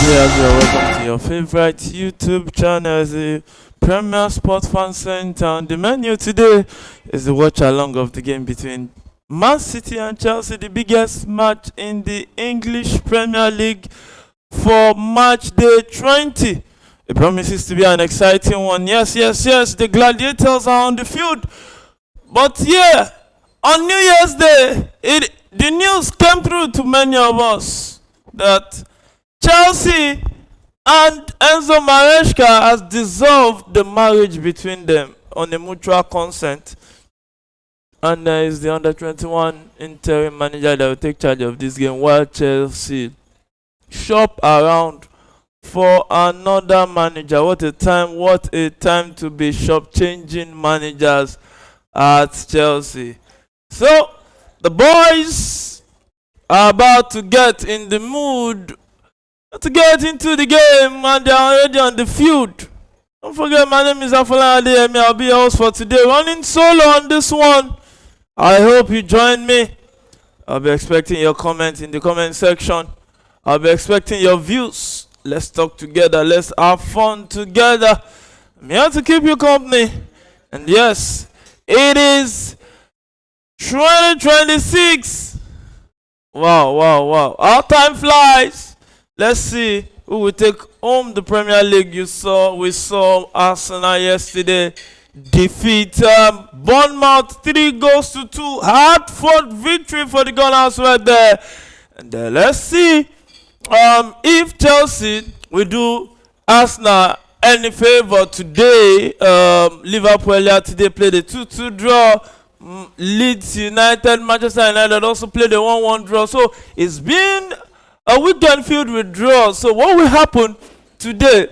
Yes, welcome to your favorite YouTube channel, the Premier Sports Fan Center. On the menu today is the watch along of the game between Man City and Chelsea, the biggest match in the English Premier League for match day 20. It promises to be an exciting one. Yes, the Gladiators are on the field. But yeah, on New Year's Day, the news came through to many of us that Chelsea and Enzo Maresca has dissolved the marriage between them on a mutual consent. And there is the under 21 interim manager that will take charge of this game while Chelsea shop around for another manager. What a time to be shop changing managers at Chelsea. So the boys are about to get in the mood to get into the game, and they are already on the field. Don't forget, my name is Afola Adeyemi. I'll be your host for today, running solo on this one. I hope you join me. I'll be expecting your comments in the comment section. I'll be expecting your views. Let's talk together. Let's have fun together. I'm here to keep you company. And yes, it is 2026. Wow. Our time flies. Let's see who will take home the Premier League. We saw Arsenal yesterday defeat Bournemouth 3-2. Hard-fought victory for the Gunners right there. And let's see if Chelsea will do Arsenal any favor today. Liverpool earlier today played a 2-2 draw. Leeds United, Manchester United also played a 1-1 draw. So it's been a weekend filled with draws. So what will happen today?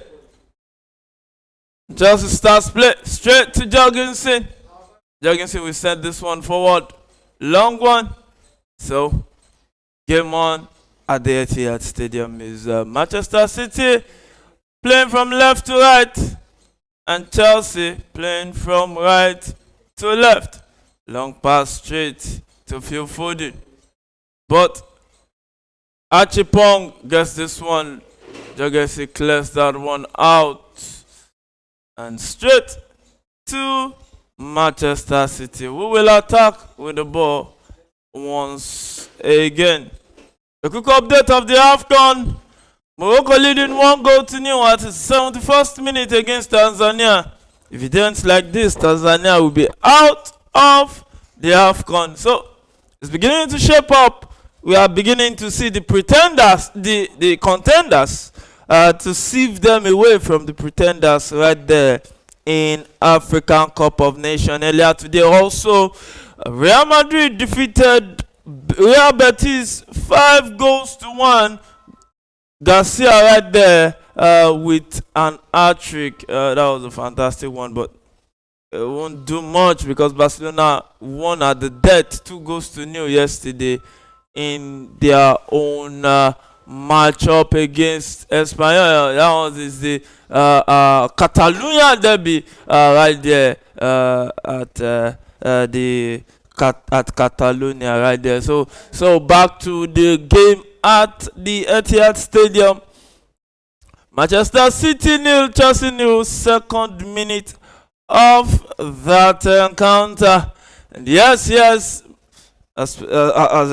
Chelsea starts play straight to Jorgensen. Jorgensen will send this one forward. Long one. So game on at the Etihad Stadium is Manchester City playing from left to right and Chelsea playing from right to left. Long pass straight to Phil Foden. But Achipong gets this one. Jorgensen clears that one out. And straight to Manchester City. We will attack with the ball once again. A quick update of the AFCON. Morocco leading 1-0 at the 71st minute against Tanzania. If it ends like this, Tanzania will be out of the AFCON. So it's beginning to shape up. We are beginning to see the pretenders, the contenders, to sieve them away from the pretenders right there in African Cup of Nations. Earlier today also, Real Madrid defeated Real Betis 5-1. Garcia right there with an hat-trick. That was a fantastic one, but it won't do much because Barcelona won at the death 2-0 yesterday in their own matchup against Espanyol. That was the Catalonia derby right there at Catalonia right there. So back to the game at the Etihad Stadium. Manchester City 0, Chelsea 0, second minute of that encounter. And yes, as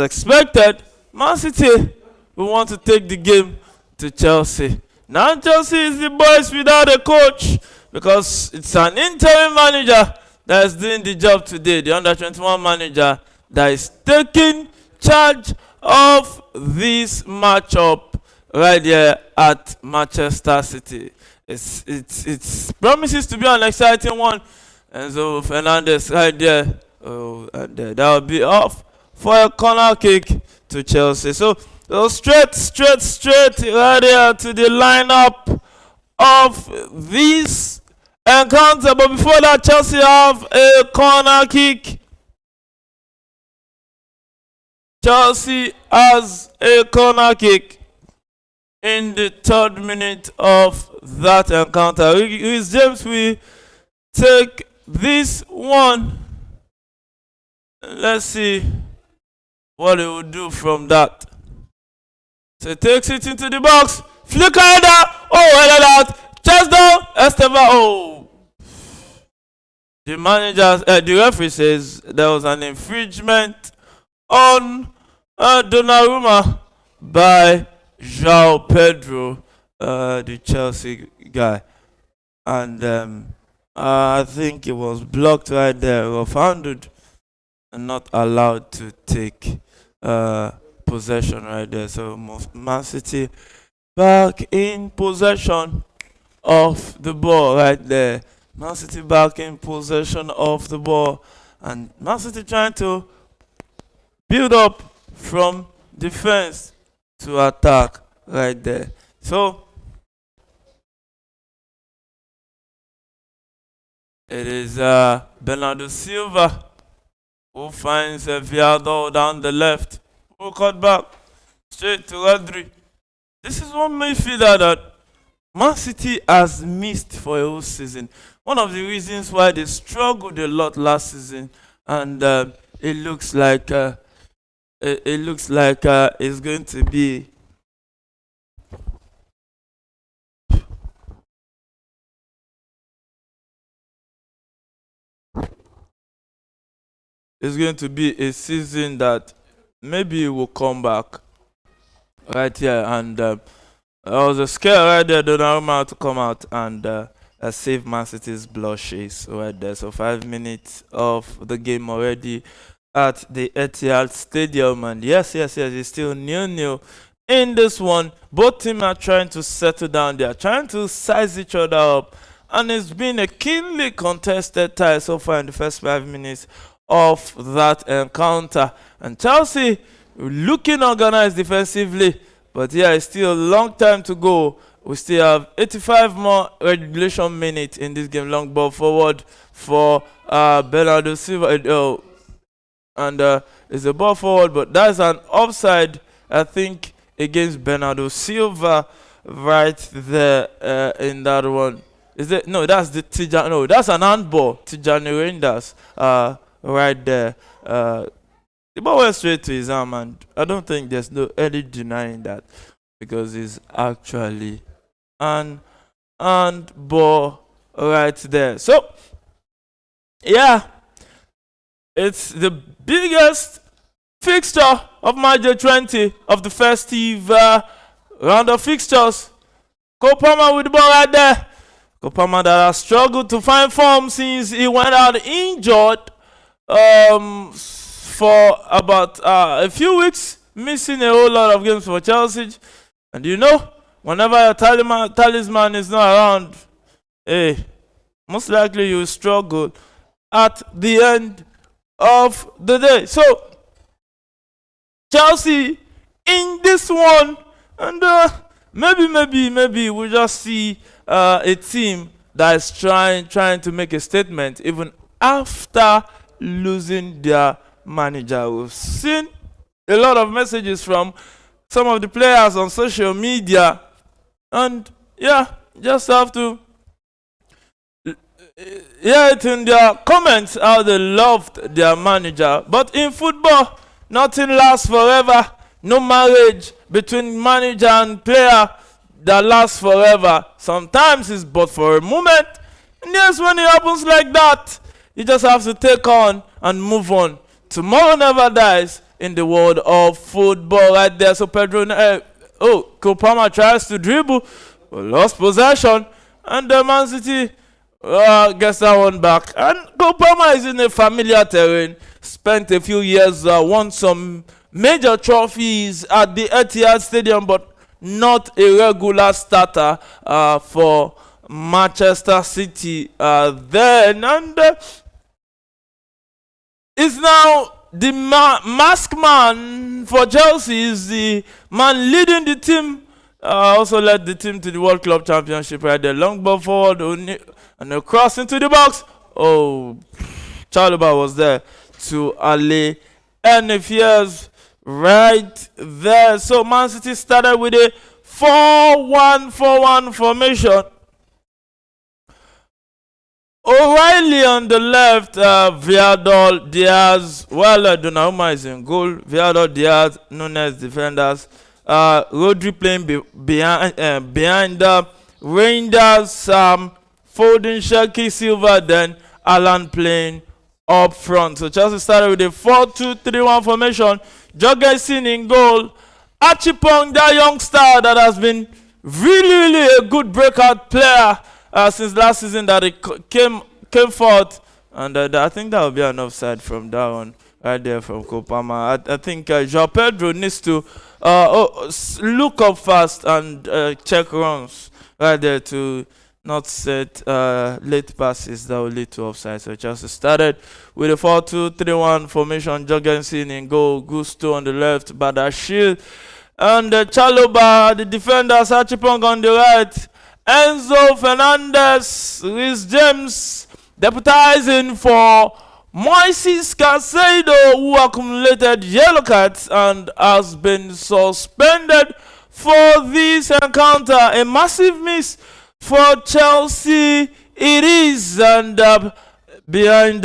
expected, Man City will want to take the game to Chelsea. Now Chelsea is the boys without a coach because it's an interim manager that is doing the job today. The under 21 manager that is taking charge of this matchup right here at Manchester City. It promises to be an exciting one. Enzo Fernandez right there. And that will be off for a corner kick to Chelsea. So straight right here to the lineup of this encounter. But before that, Chelsea have a corner kick. Chelsea has a corner kick in the 3rd minute of that encounter. Reece James will take this one. Let's see what he will do from that. So he takes it into the box. Flicker header. Oh, headed out. Chest down. Esteva. Oh. The referee says there was an infringement on Donnarumma by João Pedro, the Chelsea guy. And I think it was blocked right there, or founded and not allowed to take possession right there. So Man City back in possession of the ball right there. Man City back in possession of the ball, and Man City trying to build up from defense to attack right there. So it is Bernardo Silva who finds Viado down the left, who cut back straight to Rodri. This is one midfielder that Man City has missed for a whole season. One of the reasons why they struggled a lot last season, and it looks like it's going to be a season that maybe it will come back right here. And there was a scare right there. Donnarumma to come out and save Man City's blushes right there. So 5 minutes of the game already at the Etihad Stadium, and yes, it's still 0-0 in this one. Both teams are trying to settle down. They are trying to size each other up, and it's been a keenly contested tie so far in the first 5 minutes of that encounter. And Chelsea looking organized defensively, but yeah, it's still a long time to go. We still have 85 more regulation minutes in this game. Long ball forward for Bernardo Silva. And it's a ball forward, but that's an offside, I think, against Bernardo Silva right there in that one. Is it? No, that's the Tijani. No, that's an handball. Tijani Reinders right there. The ball went straight to his arm, and I don't think there's any denying that, because it's actually an handball right there. So, yeah. It's the biggest fixture of March 20 of the festive round of fixtures. Kopama with the ball right there. Kopama that has struggled to find form since he went out injured for about a few weeks, missing a whole lot of games for Chelsea. And you know, whenever your talisman is not around, most likely you will struggle at the end of the day. So Chelsea in this one, and maybe we'll just see a team that is trying to make a statement even after losing their manager. We've seen a lot of messages from some of the players on social media, and just have to it in their comments how they loved their manager. But in football, nothing lasts forever. No marriage between manager and player that lasts forever. Sometimes it's but for a moment, and yes, when it happens like that, you just have to take on and move on. Tomorrow never dies in the world of football right there. So Kopama tries to dribble, but lost possession, and the Man City gets that one back. And Kopama is in a familiar terrain. Spent a few years, won some major trophies at the Etihad Stadium, but not a regular starter for Manchester City then. And is now the mask man for Chelsea. Is the man leading the team. Also led the team to the World Club Championship right there. Long ball forward and a cross into the box. Oh, Chalobah was there to allay any fears right there. So Man City started with a 4-1-4-1 formation. O'Reilly on the left, Viadol, Diaz, Donnarumma is in goal. Viadol, Diaz, Nunes, defenders. Rodri playing behind Rangers, Foden, Shaki, Silva, then Alan playing up front. So Chelsea started with a 4-2-3-1 formation. Jorgensen in goal. Achipong, that youngster that has been really a good breakout player since last season that he came forth. And I think that will be an offside from that one right there from Kopama. I think João Pedro needs to look up fast and check runs right there to not set late passes that will lead to offside. So Chelsea started with a 4-2-3-1 formation. Jorgensen in goal, Gusto on the left, Badashil, and Chaloba, the defenders, Achipong on the right, Enzo Fernandez, Luis James deputizing for Moises Caicedo, who accumulated yellow cards and has been suspended for this encounter. A massive miss for Chelsea it is, and behind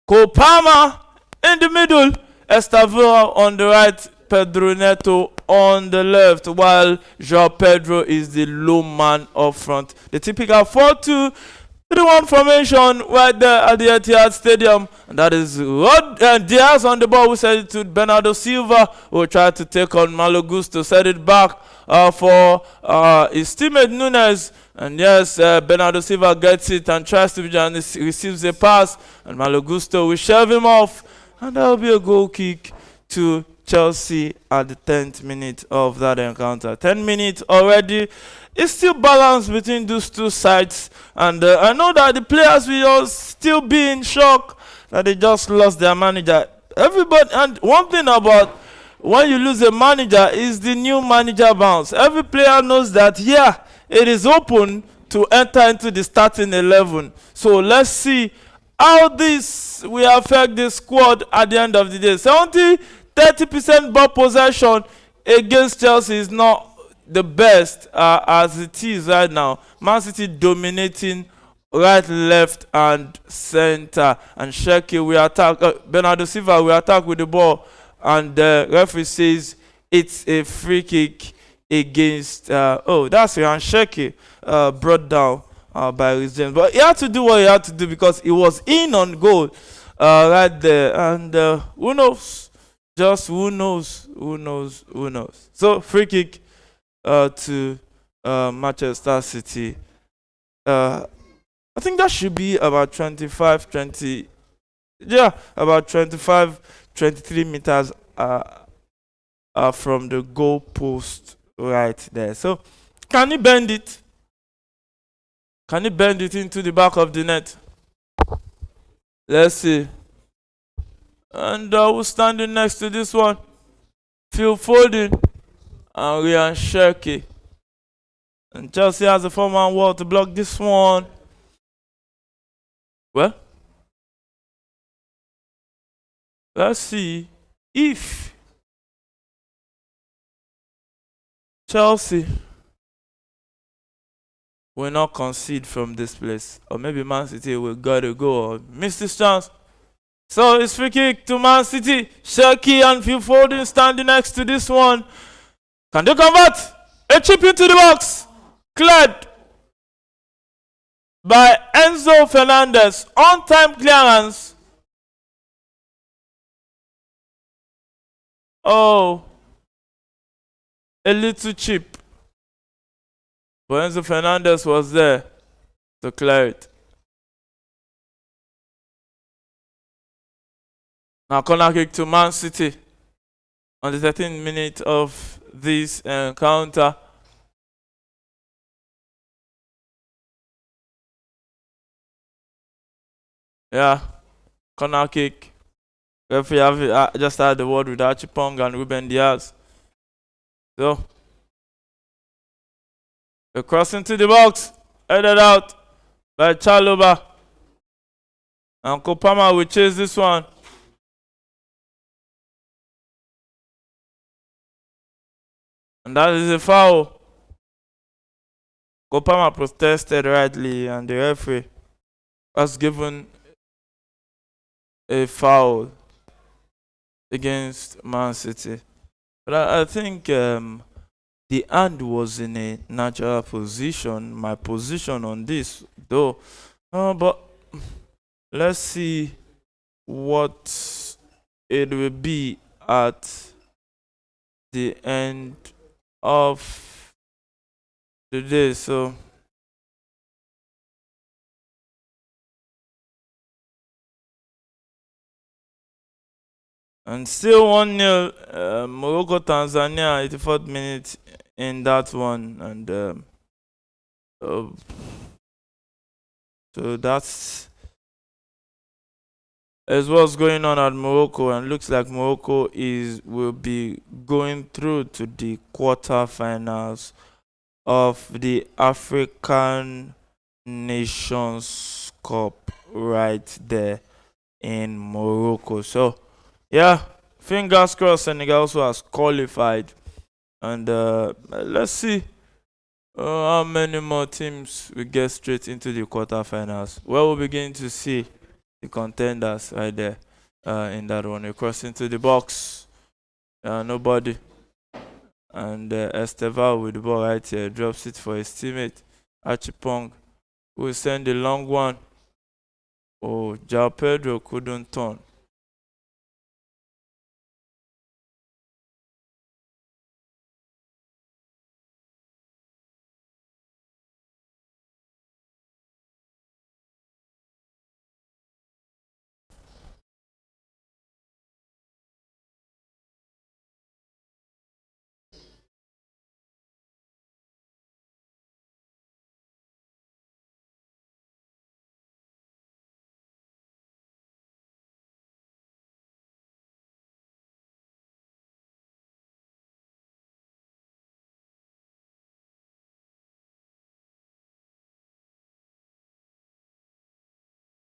Kopama in the middle, Estavio on the right, Pedro Neto on the left, while João Pedro is the low man up front. The typical 4-2-3-1 formation right there at the Etihad Stadium, and that is Diaz on the ball, who set it to Bernardo Silva, who tried to take on Malo Gusto, set it back for his teammate Nunes, and yes, Bernardo Silva gets it and tries to be, and receives a pass, and Malo Gusto will shove him off, and that will be a goal kick to Chelsea at the 10th minute of that encounter. 10 minutes already. It's still balanced between those two sides, and I know that the players will still be in shock that they just lost their manager. Everybody, and one thing about when you lose a manager is the new manager bounce. Every player knows that, yeah, it is open to enter into the starting 11. So let's see how this will affect the squad at the end of the day. 30% ball possession against Chelsea is not the best as it is right now. Man City dominating right, left, and center. And Sheki will attack. Bernardo Silva will attack with the ball, and the referee says it's a free kick against. That's Ryan Sheki brought down by Luis James. But he had to do what he had to do because he was in on goal right there. And who knows? Just who knows? So free kick to Manchester City. I think that should be about 23 meters from the goal post right there. So can he bend it? Can he bend it into the back of the net? Let's see. And who's standing next to this one? Phil Foden and Ryan Sheki. And Chelsea has a 4-man wall to block this one. Well, let's see if Chelsea will not concede from this place. Or maybe Man City will gotta go or miss this chance. So it's free kick to Man City. Shaki and Phil Foden standing next to this one. Can they convert? A chip into the box. Cleared by Enzo Fernandez. On-time clearance. Oh. A little chip. But Enzo Fernandez was there to clear it. Now corner kick to Man City on the 13th minute of this encounter. Yeah, corner kick. Referee have just had the word with Achipong and Ruben Diaz. So, the cross into the box, headed out by Chaloba. And Kopama will chase this one. And that is a foul. Kopama protested rightly, and the referee was given a foul against Man City. But I think the hand was in a natural position. My position on this, though. But let's see what it will be at the end of the day. So and still 1-0, Morocco Tanzania, 84th minute in that one, and uh, so that's is what's going on at Morocco, and looks like Morocco will be going through to the quarterfinals of the African Nations Cup right there in Morocco. So yeah, fingers crossed Senegal also has qualified, and let's see how many more teams will get straight into the quarterfinals. Well, we'll begin to see the contenders right there in that one. We cross into the box. Nobody. And Esteval with the ball right here drops it for his teammate Achipong, who will send the long one. Oh, Jao Pedro couldn't turn.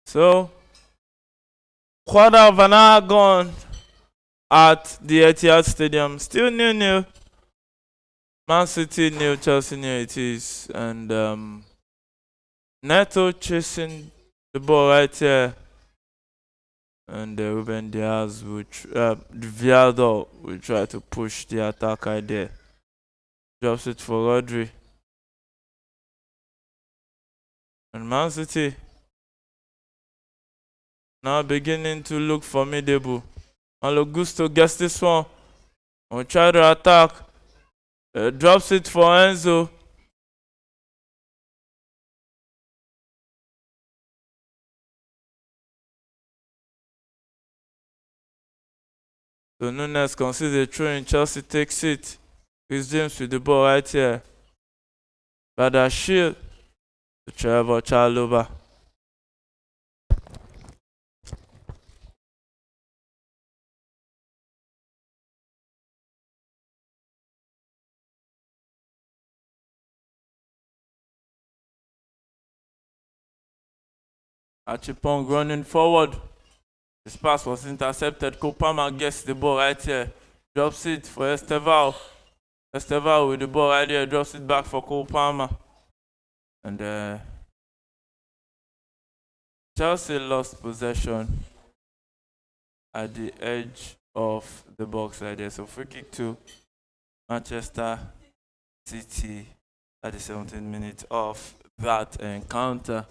So, quarter of an hour gone at the Etihad Stadium. Still 0-0. Man City 0, Chelsea 0 it is. And Neto chasing the ball right here. And Ruben Diaz Vialdo will try to push the attack right there. Drops it for Rodri. And Man City now beginning to look formidable. Malo Gusto gets this one. Will try to attack. Drops it for Enzo. So Nunes concedes a throw in. Chelsea takes it. Chris James with the ball right here. Badashil to Trevor Chalobah. Achipong running forward. His pass was intercepted. Kopama gets the ball right here. Drops it for Esteval. Esteval with the ball right here. Drops it back for Kopama. And Chelsea lost possession at the edge of the box right there. So free kick to Manchester City at the 17th minute of that encounter.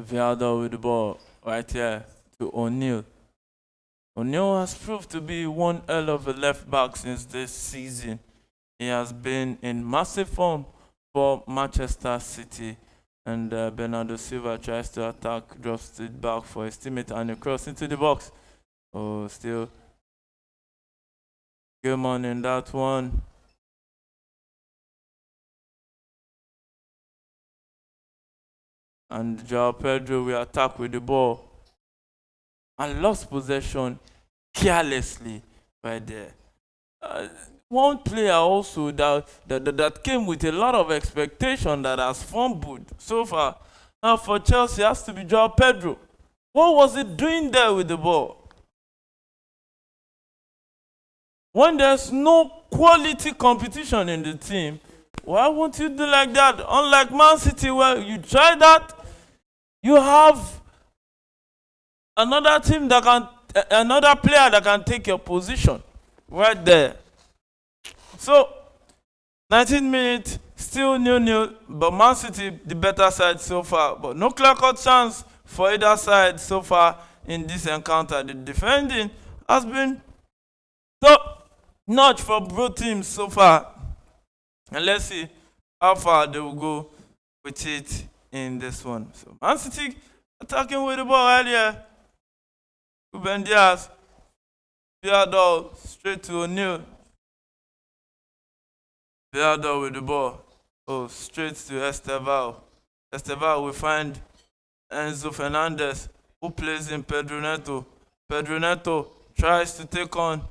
Vialdo with the ball right here to O'Neal. O'Neal has proved to be one hell of a left back since this season. He has been in massive form for Manchester City. And Bernardo Silva tries to attack, drops it back for his teammate and a cross into the box. Oh, still game on in that one. And Joao Pedro will attack with the ball and lost possession carelessly right there. One player also that came with a lot of expectation that has fumbled so far now for Chelsea has to be Joao Pedro. What was he doing there with the ball? When there's no quality competition in the team, why won't you do like that? Unlike Man City, where you try that, you have another team that can, another player that can take your position right there. So 19 minutes, still 0-0, but Man City the better side so far. But no clear-cut chance for either side so far in this encounter. The defending has been top notch for both teams so far. And let's see how far they will go with it in this one. So Man City attacking with the ball earlier. Ruben Diaz, Viadol straight to O'Neal. Viadol with the ball. Oh, straight to Esteval. Esteval will find Enzo Fernandez, who plays in Pedro Neto. Pedro Neto tries to take on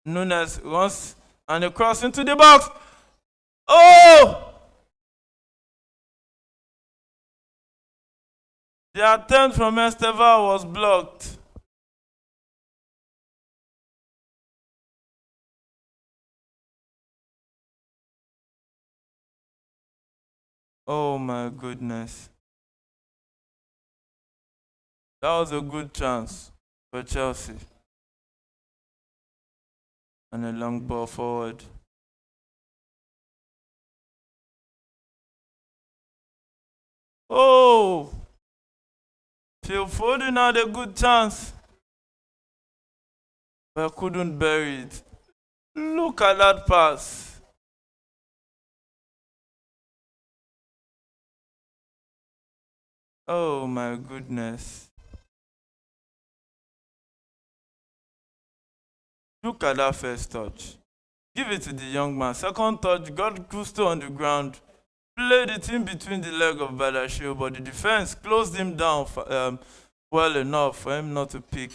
Nunes, runs and a cross into the box. Oh! The attempt from Esteval was blocked. Oh my goodness. That was a good chance for Chelsea. And a long ball forward. Oh! Phil Foden had a good chance, but couldn't bury it. Look at that pass. Oh my goodness. Look at that first touch. Give it to the young man. Second touch, got Gusto on the ground. Played it in between the leg of Badashio, but the defense closed him down well enough for him not to pick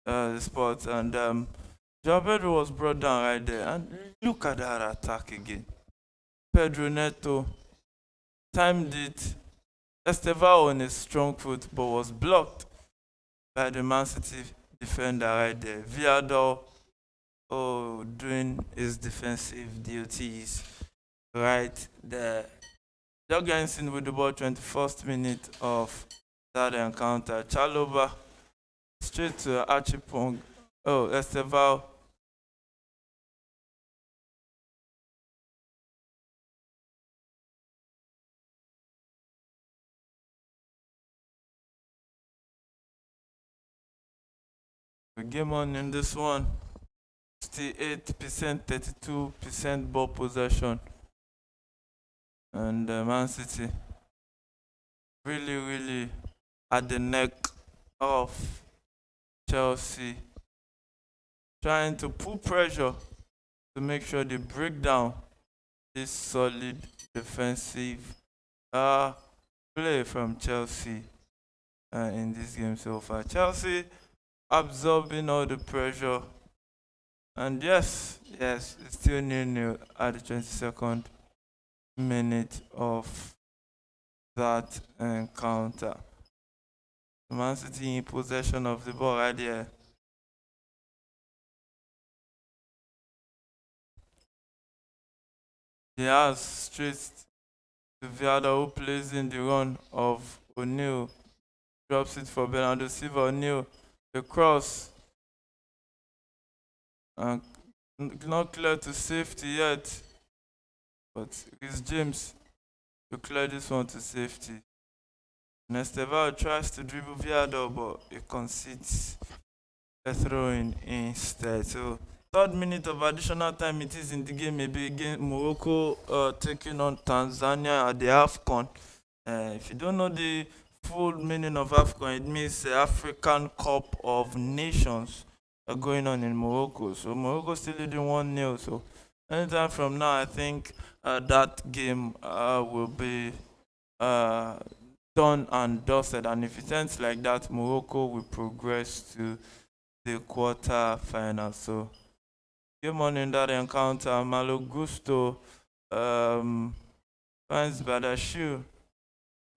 the spot. And João Pedro was brought down right there. And look at that attack again. Pedro Neto timed it. Estevao on his strong foot, but was blocked by the Man City defender right there. Viador, doing his defensive duties right there. Jorgensen with the ball, 21st minute of that encounter. Chalobah straight to Archipong. Oh, Estevao. The game on in this one. 68%, 32% ball possession. And Man City really at the neck of Chelsea, trying to put pressure to make sure they break down this solid defensive play from Chelsea in this game so far. Chelsea absorbing all the pressure, and yes, it's still 0-0 at the 22nd minute of that encounter. Man City in possession of the ball right there. He has straight to Viada, who plays in the run of O'Neal. Drops it for Bernardo Silva. O'Neal, the cross. Not clear to safety yet. But it's James to clear this one to safety. Nesteval tries to dribble Viado, but he concedes a throw in instead. So, third minute of additional time it is in the game. Maybe again Morocco taking on Tanzania at the AFCON. If you don't know the full meaning of AFCON, it means the African Cup of Nations going on in Morocco. So Morocco still leading 1-0. So anytime from now, I think that game will be done and dusted. And if it ends like that, Morocco will progress to the quarter final. So game on in that encounter, Malo Gusto finds Badashil.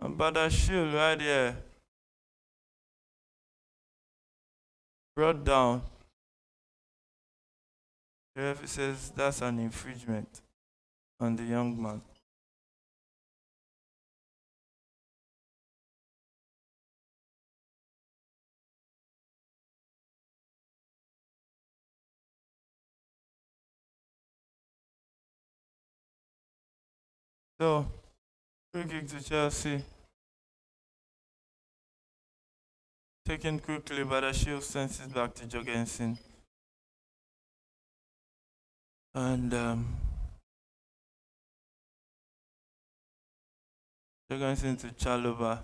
And Badashil right here brought down. The referee says that's an infringement on the young man. So, free kick to Chelsea. Taken quickly, but the shield sends it back to Jorgensen. And Jorgensen to Chalobah.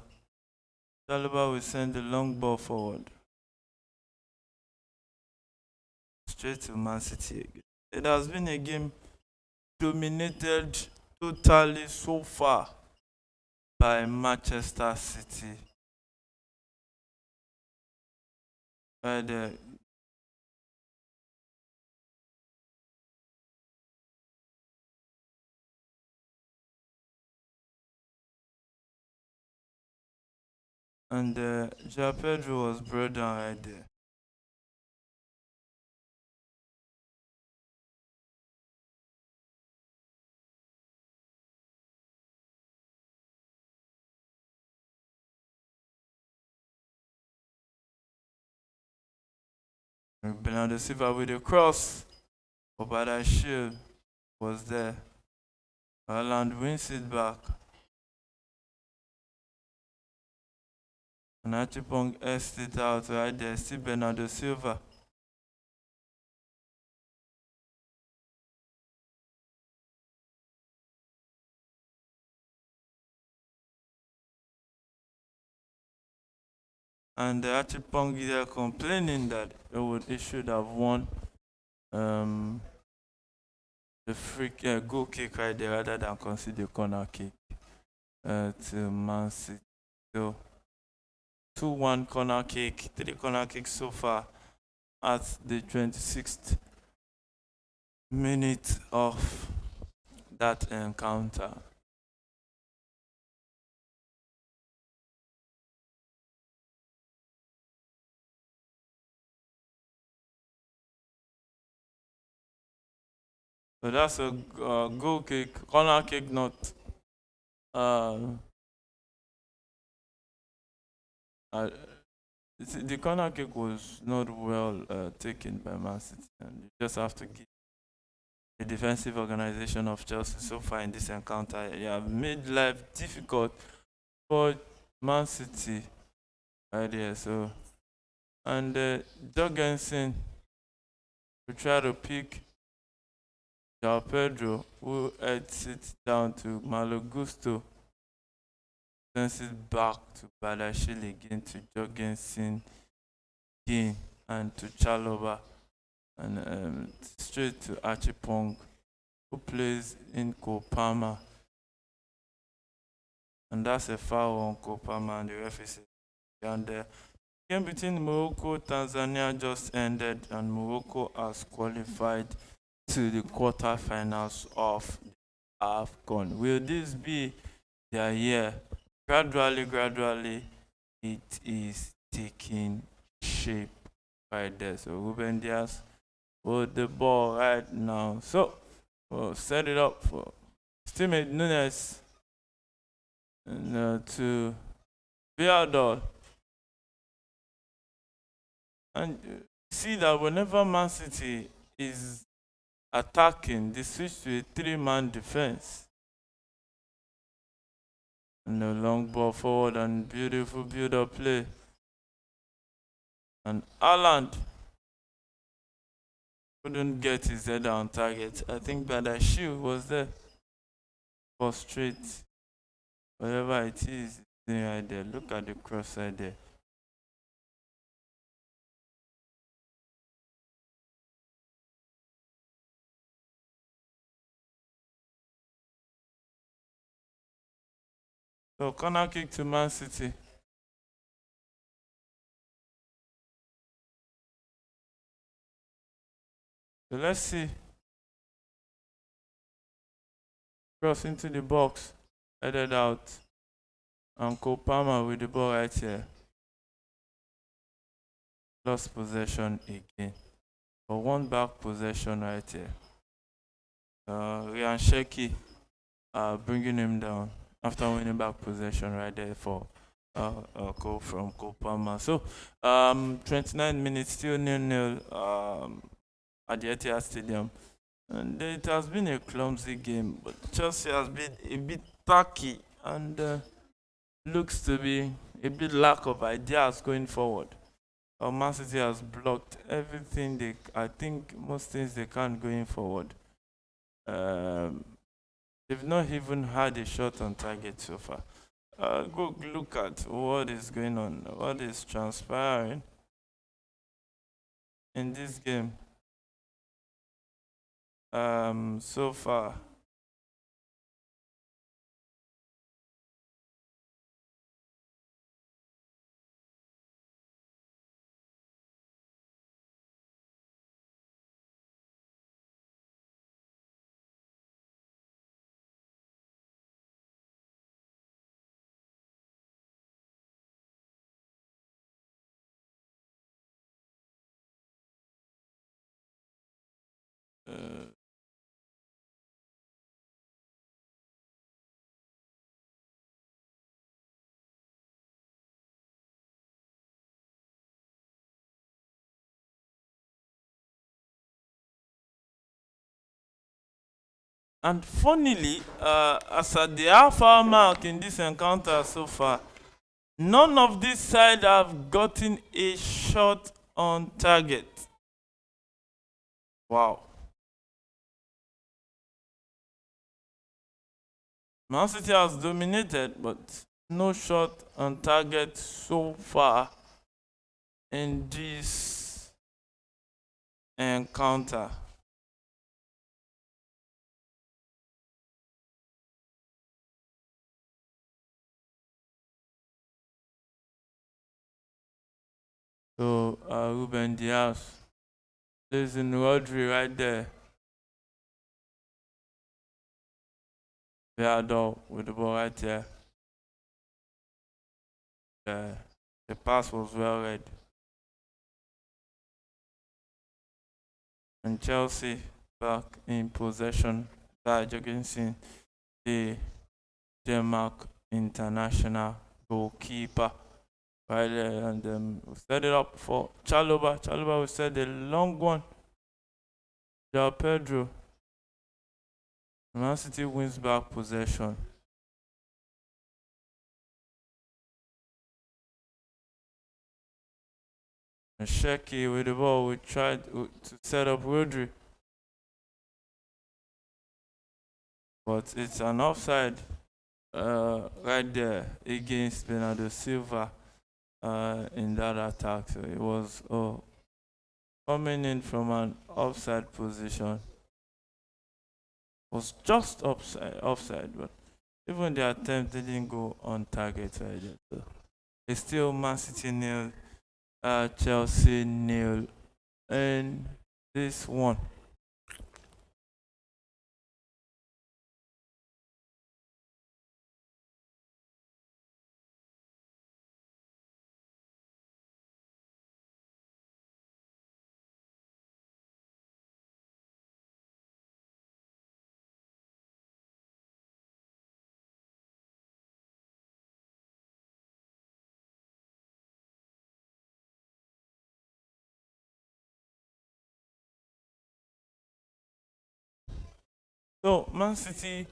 Chalobah will send the long ball forward. Straight to Man City. It has been a game dominated totally so far by Manchester City. By the and Joao Pedro was brought down right there. Bernardo Silva with a cross, but that shield was there. Haaland wins it back. And Achipong S it out right there. Still Bernardo Silva. And Achipong is complaining that it should have won the free goal kick right there rather than concede the corner kick to Man City. So 2-1 corner kick, 3 corner kicks so far at the 26th minute of that encounter. So that's a goal kick, corner kick, not the corner kick was not well taken by Man City, and you just have to give the defensive organization of Chelsea so far in this encounter. They have made life difficult for Man City right here. So, and Jorgensen will try to pick Joao Pedro, who heads it down to Malo Gusto. Sends it back to Badashile again, to Jorgensen again, and to Chalobah, and straight to Achipong, who plays in Kopama. And that's a foul on Kopama, and the referee says, and the game between Morocco Tanzania just ended, and Morocco has qualified to the quarterfinals of the AFCON. Will this be their year? Gradually, it is taking shape right there. So Ruben Diaz with the ball right now. So we'll set it up for teammate Nunes and to Villador. And see that whenever Man City is attacking, they switch to a 3-man defense. And a long ball forward and beautiful build-up play. And Haaland couldn't get his head on target. I think Badashile was there for straight. Whatever it is, right there. Look at the cross right there. So corner kick to Man City. So let's see. Cross into the box. Headed out. And Kopama with the ball right here. lost possession again. But one back possession right here. Ryan Sheki bringing him down after winning back possession right there for a goal from Kopama. So 29 minutes, still 0-0 at the Etihad Stadium. And it has been a clumsy game, but Chelsea has been a bit tacky and looks to be a bit lack of ideas going forward. Man City has blocked everything I think most things they can going forward. They've not even had a shot on target so far. Go look at what is going on, what is transpiring in this game so far. Uh, and funnily, as at the half-hour mark in this encounter so far, none of these sides have gotten a shot on target. Wow. Man City has dominated, but no shot on target so far in this encounter. So Ruben Diaz plays in Rodri right there. Viador with the ball right there. The pass was well read. And Chelsea back in possession. That Jorgensen, the Denmark international goalkeeper. Right there, and we set it up for Chalobah. Chalobah will set the long one. Joao Pedro. Man City wins back possession. And Sheki with the ball, we tried to set up Rodri. But it's an offside right there against Bernardo Silva in that attack. So it was coming in from an offside position. Was just offside, but even the attempt didn't go on target right there. So it's still Man City nil, Chelsea nil, and this one. So Man City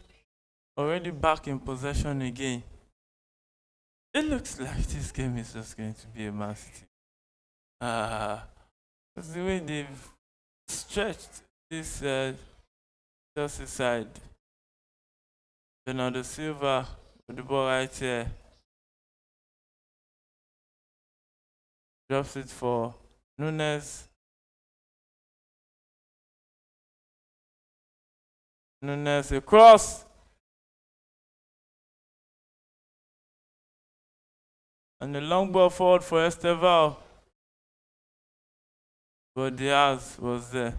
already back in possession again. It looks like this game is just going to be a Man City. That's the way they've stretched this Chelsea side. Bernardo Silva with the ball right here. Drops it for Nunes. Nunes across. And the long ball forward for Esteval. But Diaz was there.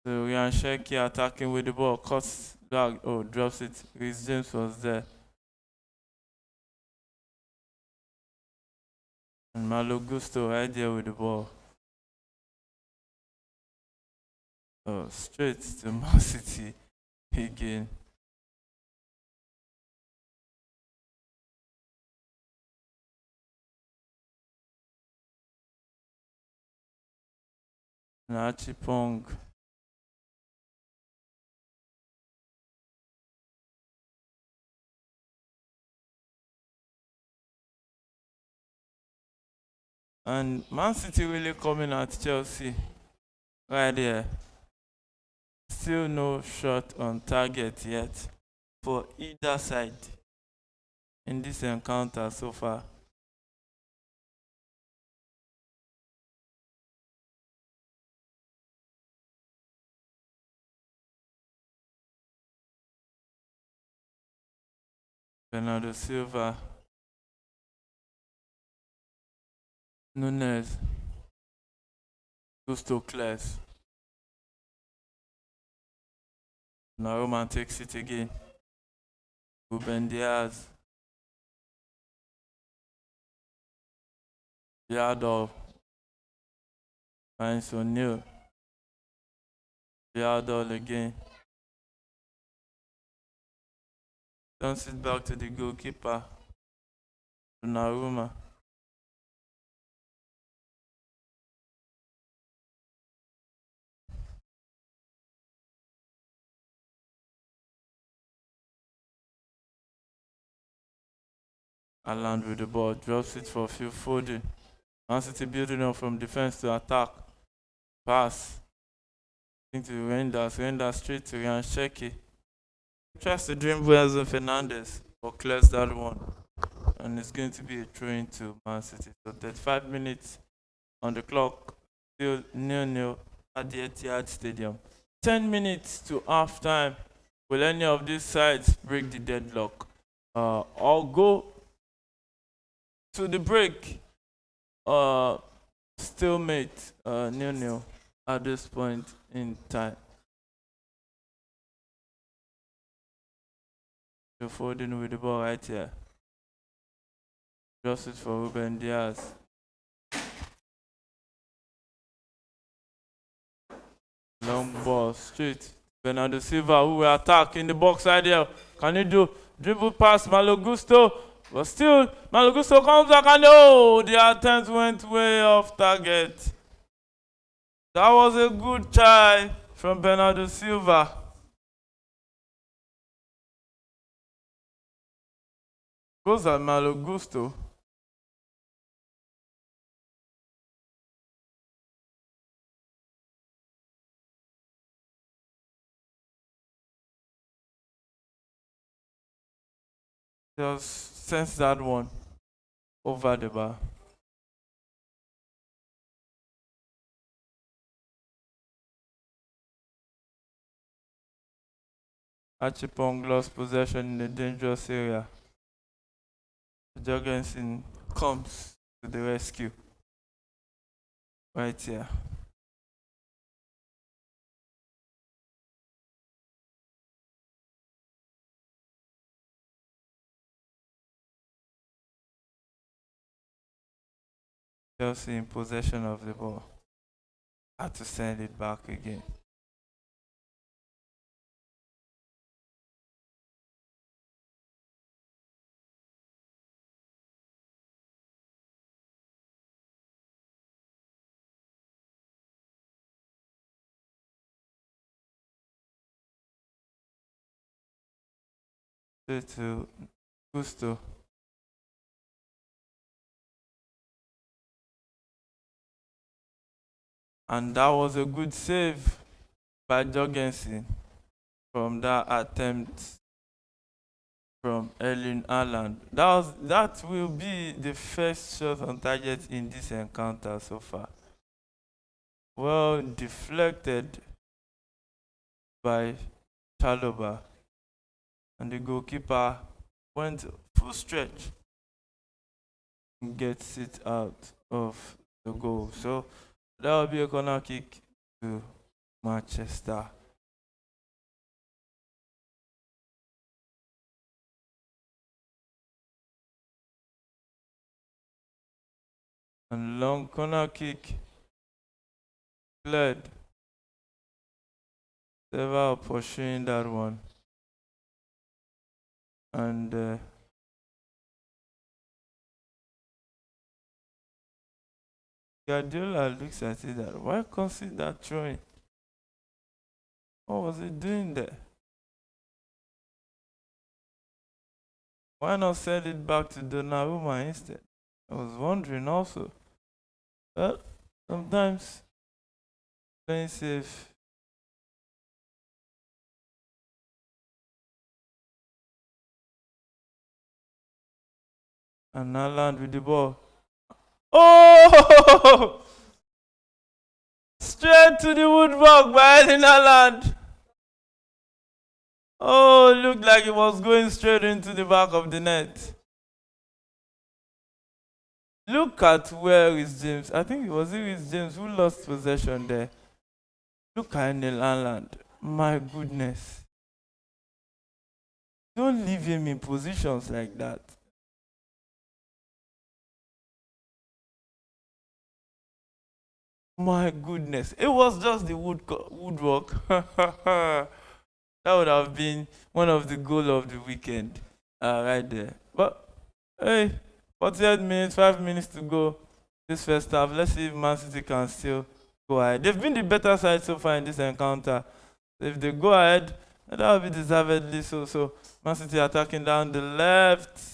So Ryan Sheki attacking with the ball. Cuts back. Oh, drops it. Rhys James was there. And Malo Gusto right there with the ball. Oh, straight to Man City again. Nachipong. And Man City really coming at Chelsea right there. Still no shot on target yet for either side in this encounter so far. Bernardo Silva, Nunes, Gusto Kles. Now Roman takes it again. Ruben Diaz, Diado, finds O'Neal. Diado again. Turns it back to the goalkeeper, Donnarumma. Aland with the ball, drops it for Phil Foden. Man City building up from defense to attack. Pass into Renders. Renders straight to Ryan Sheki. Tries to dribble Enzo Fernandez, but clears that one. And it's going to be a throw into Man City. So 35 minutes on the clock. Still 0-0 at the Etihad Stadium. 10 minutes to half time. Will any of these sides break the deadlock? Or go to the break? Stalemate, 0-0 at this point in time. You're Foden with the ball right here. Just it for Ruben Diaz. Long ball straight. Bernardo Silva, who will attack in the box right there. Can he do dribble past Malo Gusto? But still, Malo Gusto comes back and oh, the attempt went way off target. That was a good try from Bernardo Silva. Goes at Malo Gusto. Just sends that one over the bar. Achipong lost possession in the dangerous area. Jorgensen comes to the rescue. Right here. Chelsea in possession of the ball. Had to send it back again. Straight to Gusto. And that was a good save by Jorgensen from that attempt from Erling Haaland. That will be the first shot on target in this encounter so far. Well deflected by Chalobah. And the goalkeeper went full stretch and gets it out of the goal. So that will be a corner kick to Manchester. And long corner kick. Cleared. Several pursuing that one. And Guardiola looks at it that why concede that throwing? What was he doing there? Why not send it back to Donnarumma instead? I was wondering also. Well, sometimes playing safe. And now land with the ball. Oh! Straight to the woodwork by Erling Haaland. Oh, it looked like it was going straight into the back of the net. Look at where is James. I think it was James who lost possession there. Look at Erling Haaland. My goodness. Don't leave him in positions like that. My goodness. It was just the woodwork. That would have been one of the goals of the weekend. Right there. But, hey, 48 minutes, 5 minutes to go this first half. Let's see if Man City can still go ahead. They've been the better side so far in this encounter. So if they go ahead, that will be deservedly so. So, Man City attacking down the left.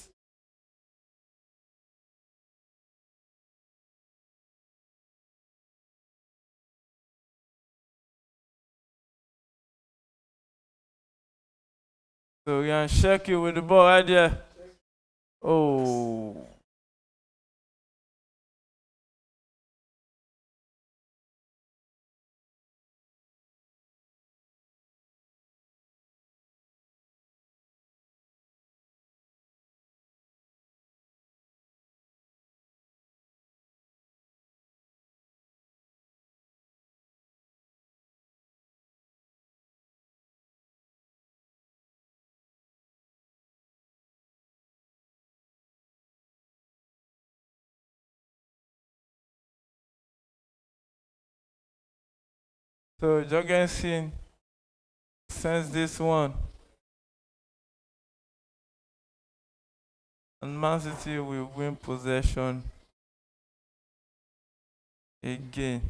So, we can check you with the ball right there. Oh. So, Jorgensen sends this one. And Man City will win possession again.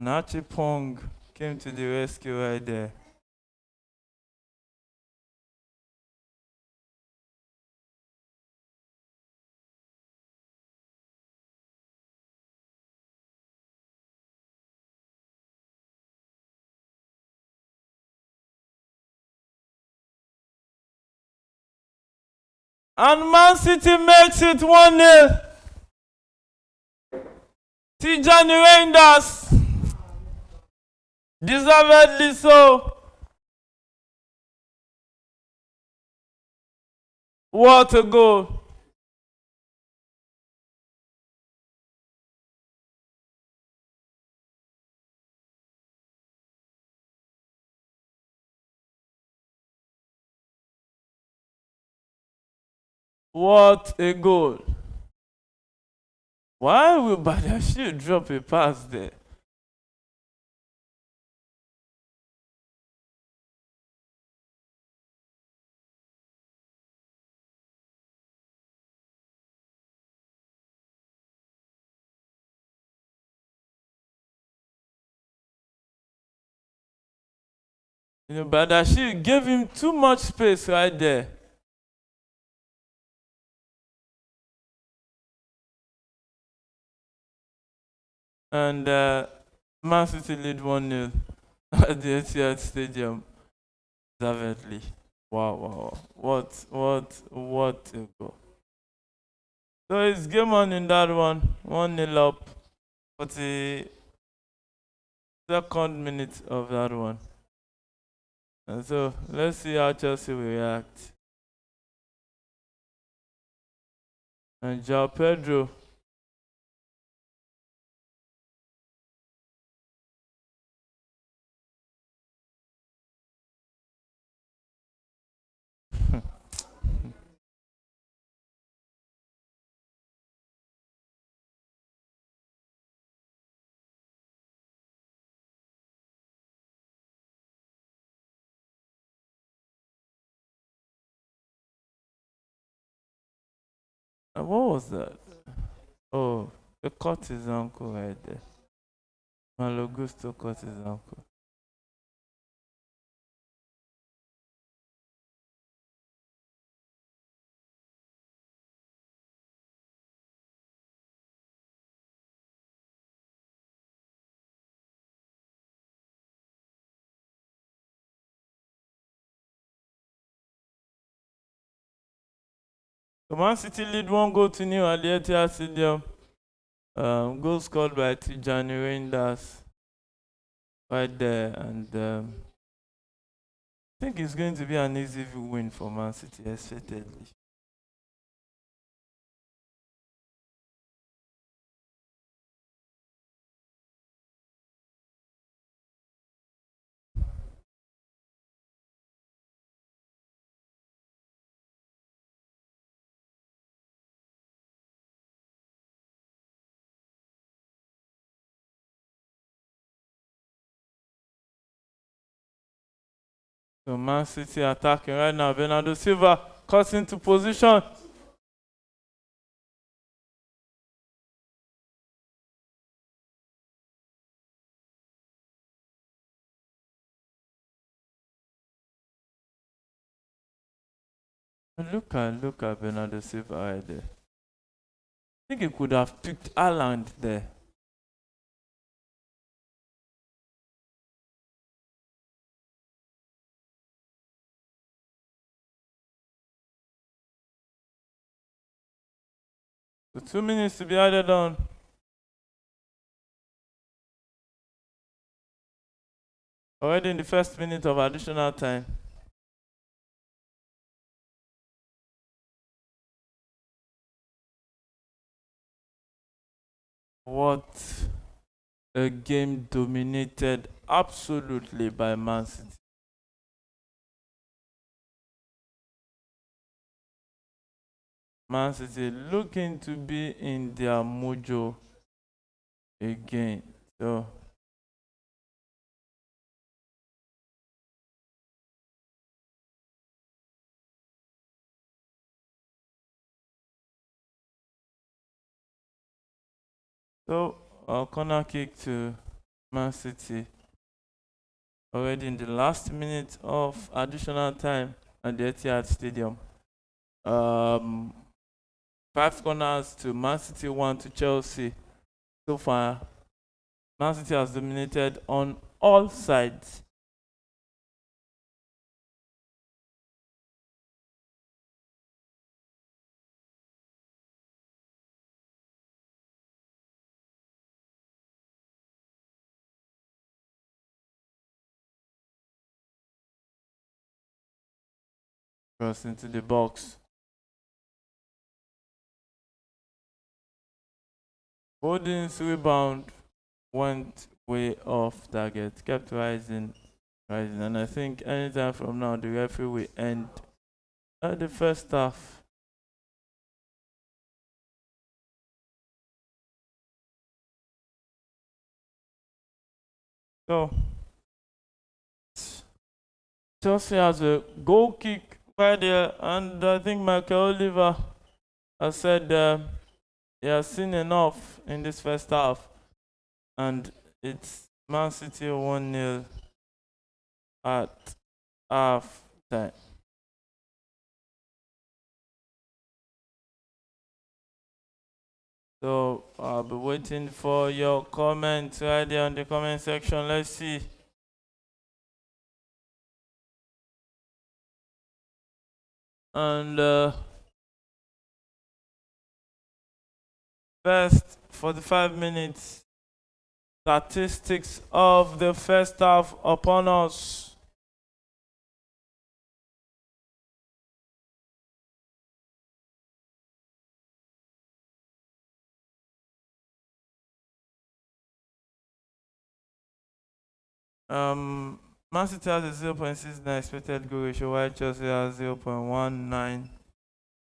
Nachi Pong came to the rescue right there. And Man City makes it 1-0. Tijani Reinders. Deservedly so. What a goal. What a goal. Why will Badashi drop a pass there? Badashi gave him too much space right there. And Man City lead 1-0 at the Etihad Stadium. Deservedly. Wow. What a goal. So it's game on in that one. 1-0 up. 42nd minute of that one. And so let's see how Chelsea will react. And João Pedro What was that? Oh, he cut his uncle right there. Malo Gusto cut his uncle. So Man City lead 1 goal to nil at the Etihad Stadium. Goal scored by Tijani Reinders right there, and I think it's going to be an easy win for Man City, expectedly. So Man City attacking right now. Bernardo Silva cuts into position. Look at Bernardo Silva right there. I think he could have picked Haaland there. So 2 minutes to be added on. Already in the first minute of additional time. What a game dominated absolutely by Man City. Man City looking to be in their mojo again. So corner kick to Man City already in the last minute of additional time at the Etihad Stadium. 5 corners to Man City, 1 to Chelsea. So far, Man City has dominated on all sides. Cross into the box. Foden's rebound went way off target, kept rising, and I think anytime from now the referee will end the first half. So Chelsea has a goal kick right there, and I think Michael Oliver has said he has seen enough in this first half, and it's Man City 1-0 at half time. So I'll be waiting for your comments right there in the comment section. Let's see. And first 45 minutes statistics of the first half upon us. Man City has a 0.69 expected goal ratio, while Chelsea has 0.19.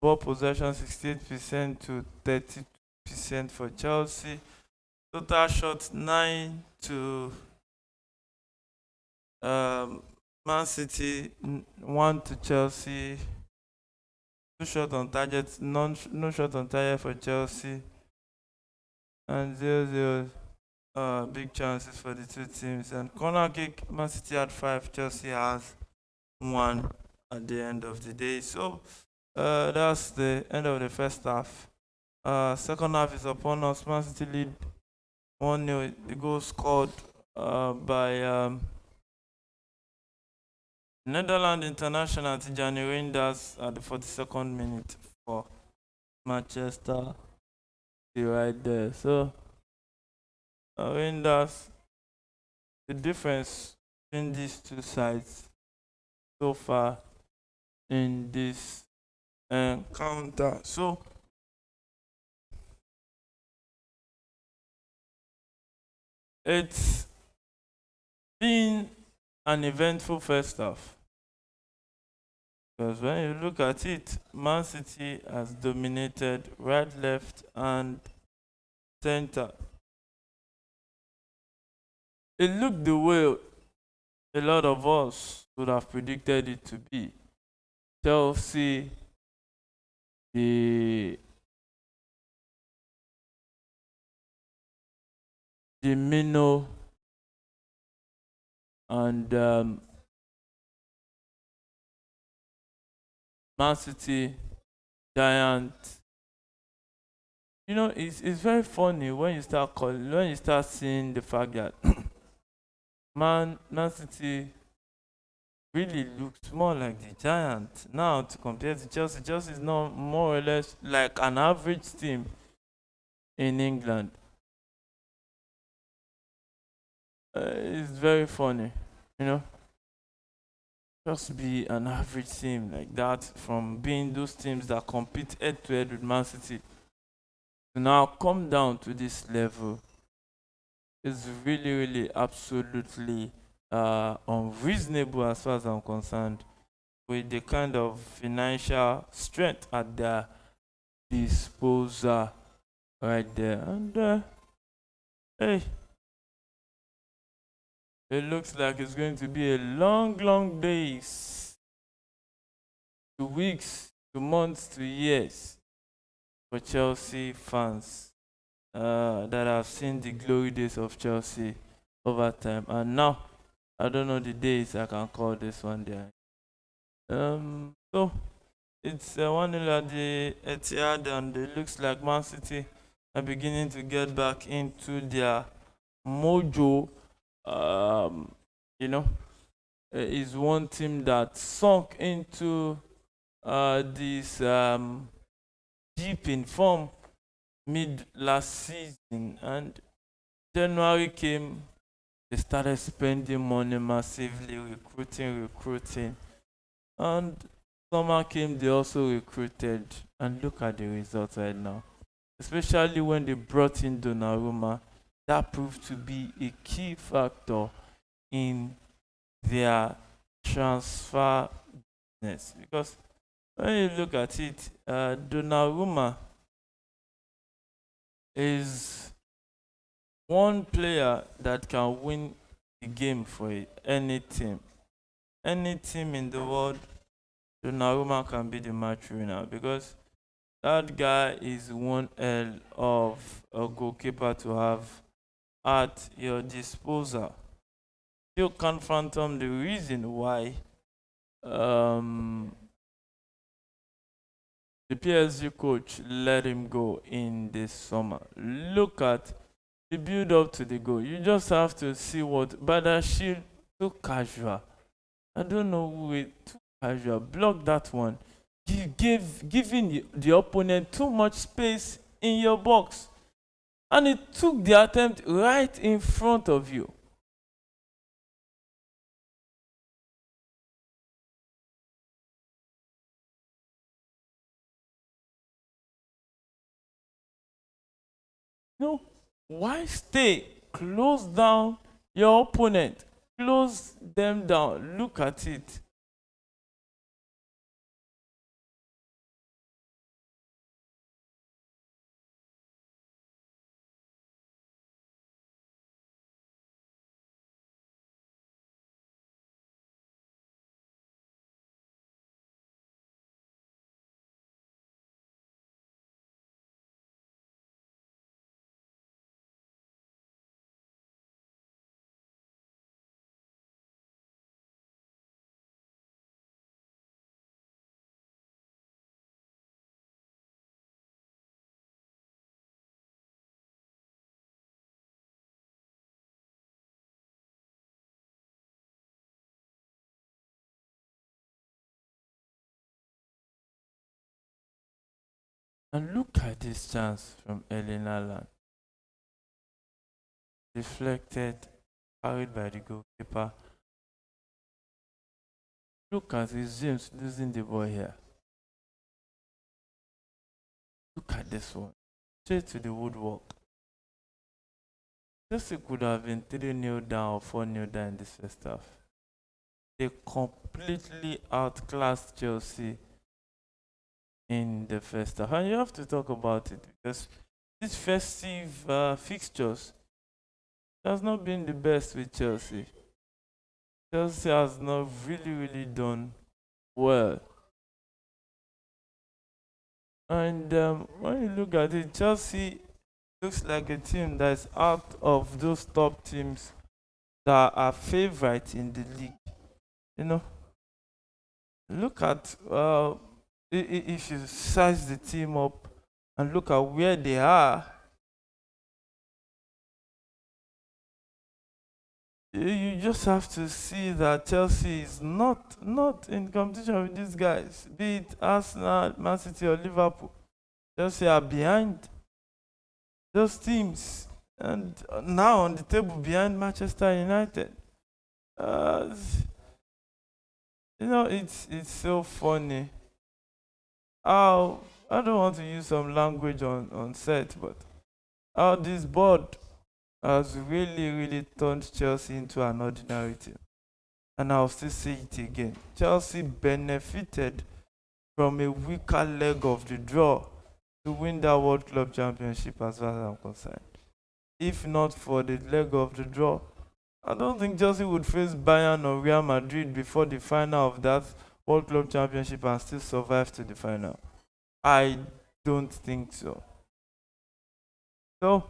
Ball possession 68% to 30% for Chelsea. Total shots 9 to Man City, 1 to Chelsea. Two shot on target, no shot on target for Chelsea, and 0-0. Big chances for the two teams. And corner kick, Man City had five, Chelsea has one at the end of the day. So that's the end of the first half. Second half is upon us. Man City lead 1-0. The goal scored by Netherlands international Tijani Reinders at the 42nd minute for Manchester City right there. So Reinders, the difference between these two sides so far in this encounter. So it's been an eventful first half. Because when you look at it, Man City has dominated right, left, and center. It looked the way a lot of us would have predicted it to be. Chelsea, the Mino, and Man City, Giant. You know, it's very funny when you start seeing the fact that Man City really looks more like the Giant now to compare to Chelsea. Chelsea is not more or less like an average team in England. It's very funny, you know. Just be an average team like that from being those teams that compete head to head with Man City to now come down to this level is really, really, absolutely unreasonable as far as I'm concerned, with the kind of financial strength at their disposal right there. And hey, it looks like it's going to be a long, long days, to weeks, to months, to years for Chelsea fans that have seen the glory days of Chelsea over time. And now, I don't know the days I can call this one there. So it's 1-0 at the Etihad, and it looks like Man City are beginning to get back into their mojo. You know, is one team that sunk into this deep in form mid last season, and January came, they started spending money massively, recruiting, and summer came, they also recruited, and look at the results right now. Especially when they brought in Donnarumma, that proved to be a key factor in their transfer business. Because when you look at it, Donnarumma is one player that can win the game for any team. Any team in the world, Donnarumma can be the match winner, because that guy is one hell of a goalkeeper to have at your disposal. You can't phantom the reason why the PSG coach let him go in this summer. Look at the build up to the goal. You just have to see what Badashir, too casual. I don't know who it, too casual. Block that one. Giving the opponent too much space in your box. And it took the attempt right in front of you. No, why stay? Close down your opponent. Close them down. Look at it. And look at this chance from Erling Haaland. Deflected, carried by the goalkeeper. Look at his James losing the ball here. Look at this one. Straight to the woodwork. Chelsea could have been 3-0 down or 4-0 down in this first half. They completely outclassed Chelsea in the first half. And you have to talk about it because these festive fixtures has not been the best with Chelsea. Chelsea has not really done well. And when you look at it, Chelsea looks like a team that is out of those top teams that are favorites in the league. You know, look at if you size the team up and look at where they are, you just have to see that Chelsea is not in competition with these guys, be it Arsenal, Man City, or Liverpool. Chelsea are behind those teams, and now on the table behind Manchester United. Uh, it's so funny. How I don't want to use some language on set, but how this board has really turned Chelsea into an ordinary team. And I'll still say it again. Chelsea benefited from a weaker leg of the draw to win that World Club Championship as far as I'm concerned. If not for the leg of the draw, I don't think Chelsea would face Bayern or Real Madrid before the final of that World Club Championship and still survive to the final. I don't think so. So,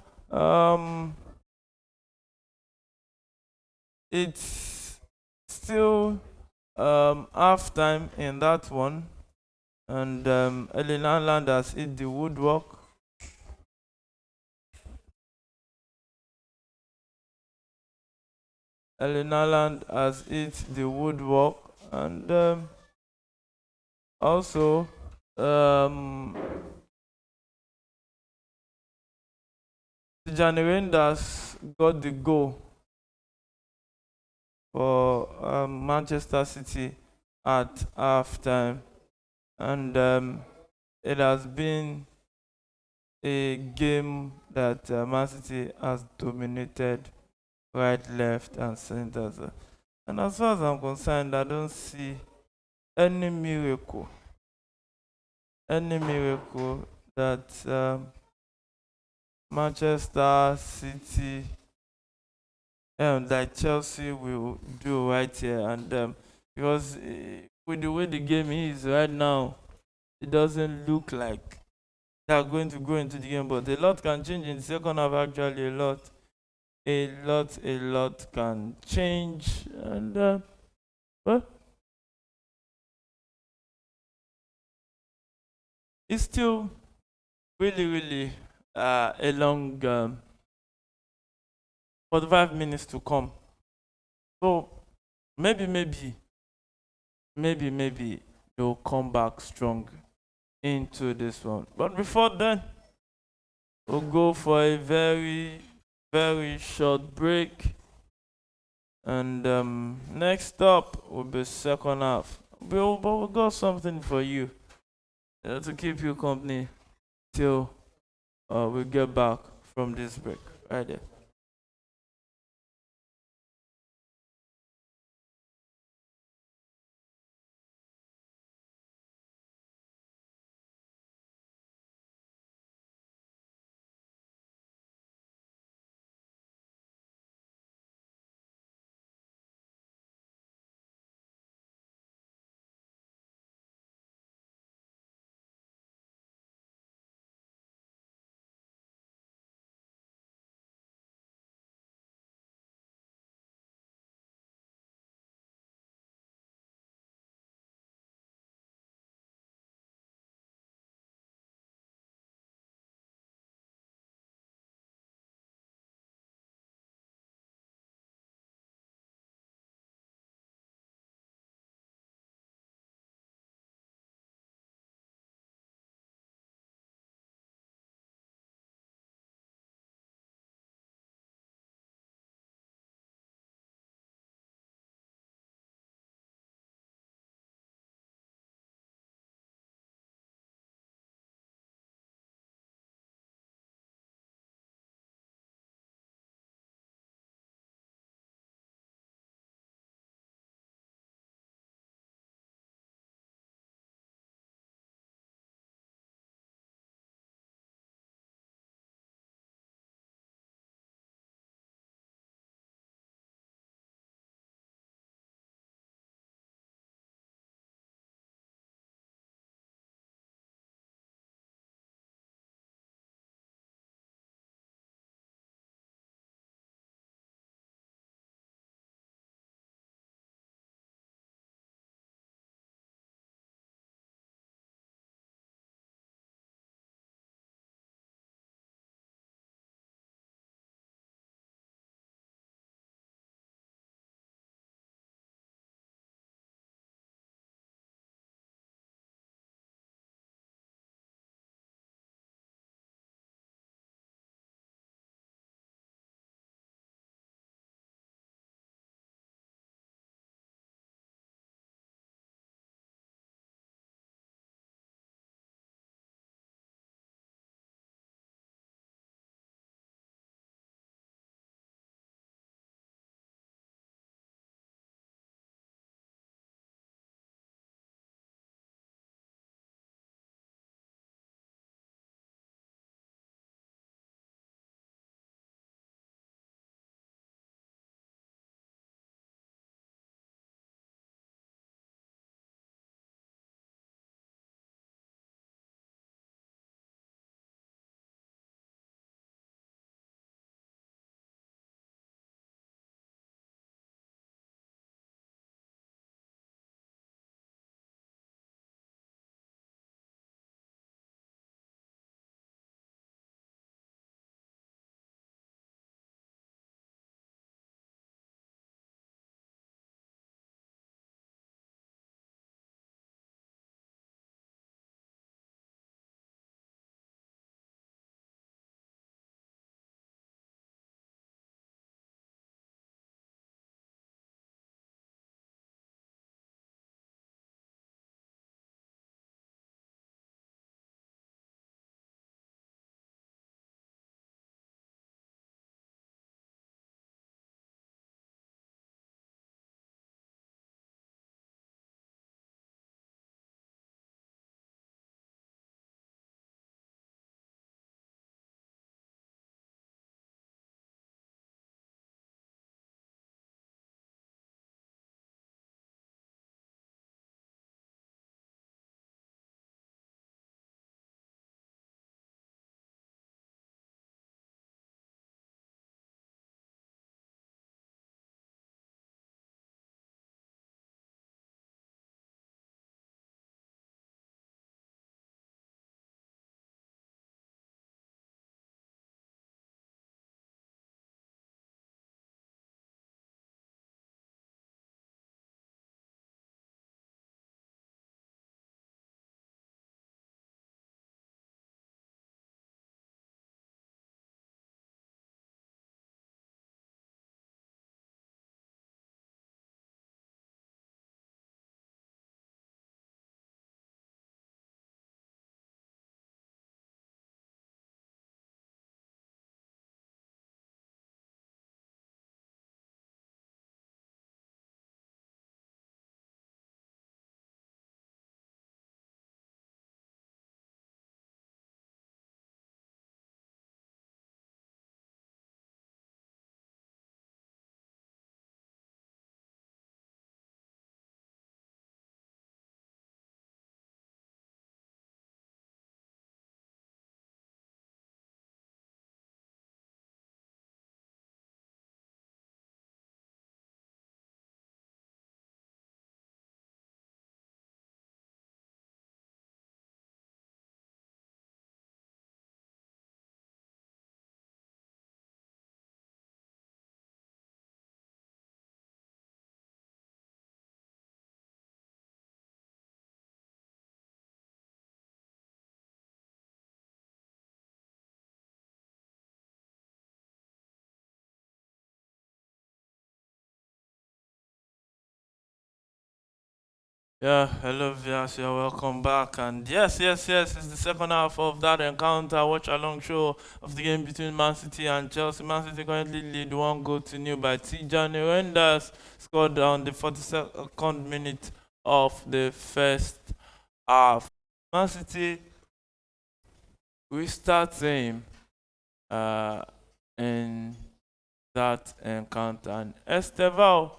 it's still half time in that one, and Erling Haaland has hit the woodwork. Erling Haaland has hit the woodwork, and also Reinders got the goal for Manchester City at halftime, and it has been a game that Man City has dominated right, left, and center. And as far as I'm concerned, I don't see any miracle that Manchester City like Chelsea will do right here. And because with the way the game is right now, it doesn't look like they are going to go into the game, but a lot can change in the second half. Actually, a lot can change. And well, it's still really a long 45 minutes to come. So maybe they'll come back strong into this one. But before then, we'll go for a very short break. And next up will be second half. But we got something for you to keep you company till we get back from this break. Right there. Yeah, hello viewers, you're welcome back. And yes, it's the second half of that encounter watch along show of the game between Man City and Chelsea. Man City currently lead 1 goal to nil by Tijani Renders, scored on the 42nd minute of the first half. Man City restarting uh, in that encounter, and Esteval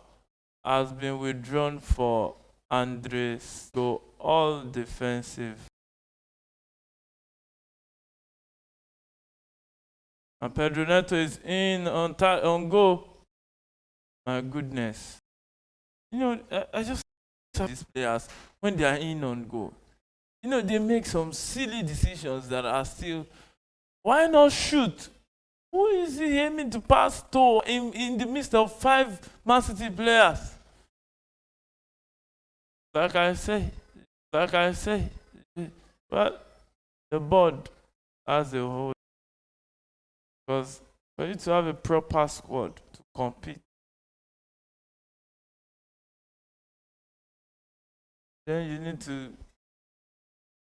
has been withdrawn for Andres go all defensive. And Pedro Neto is in on goal. My goodness. I just have these players when they are in on goal. They make some silly decisions that are still. Why not shoot? Who is he aiming to pass to in the midst of 5 Man City players? Like I say, well, the board as a whole, because for you to have a proper squad to compete, then you need to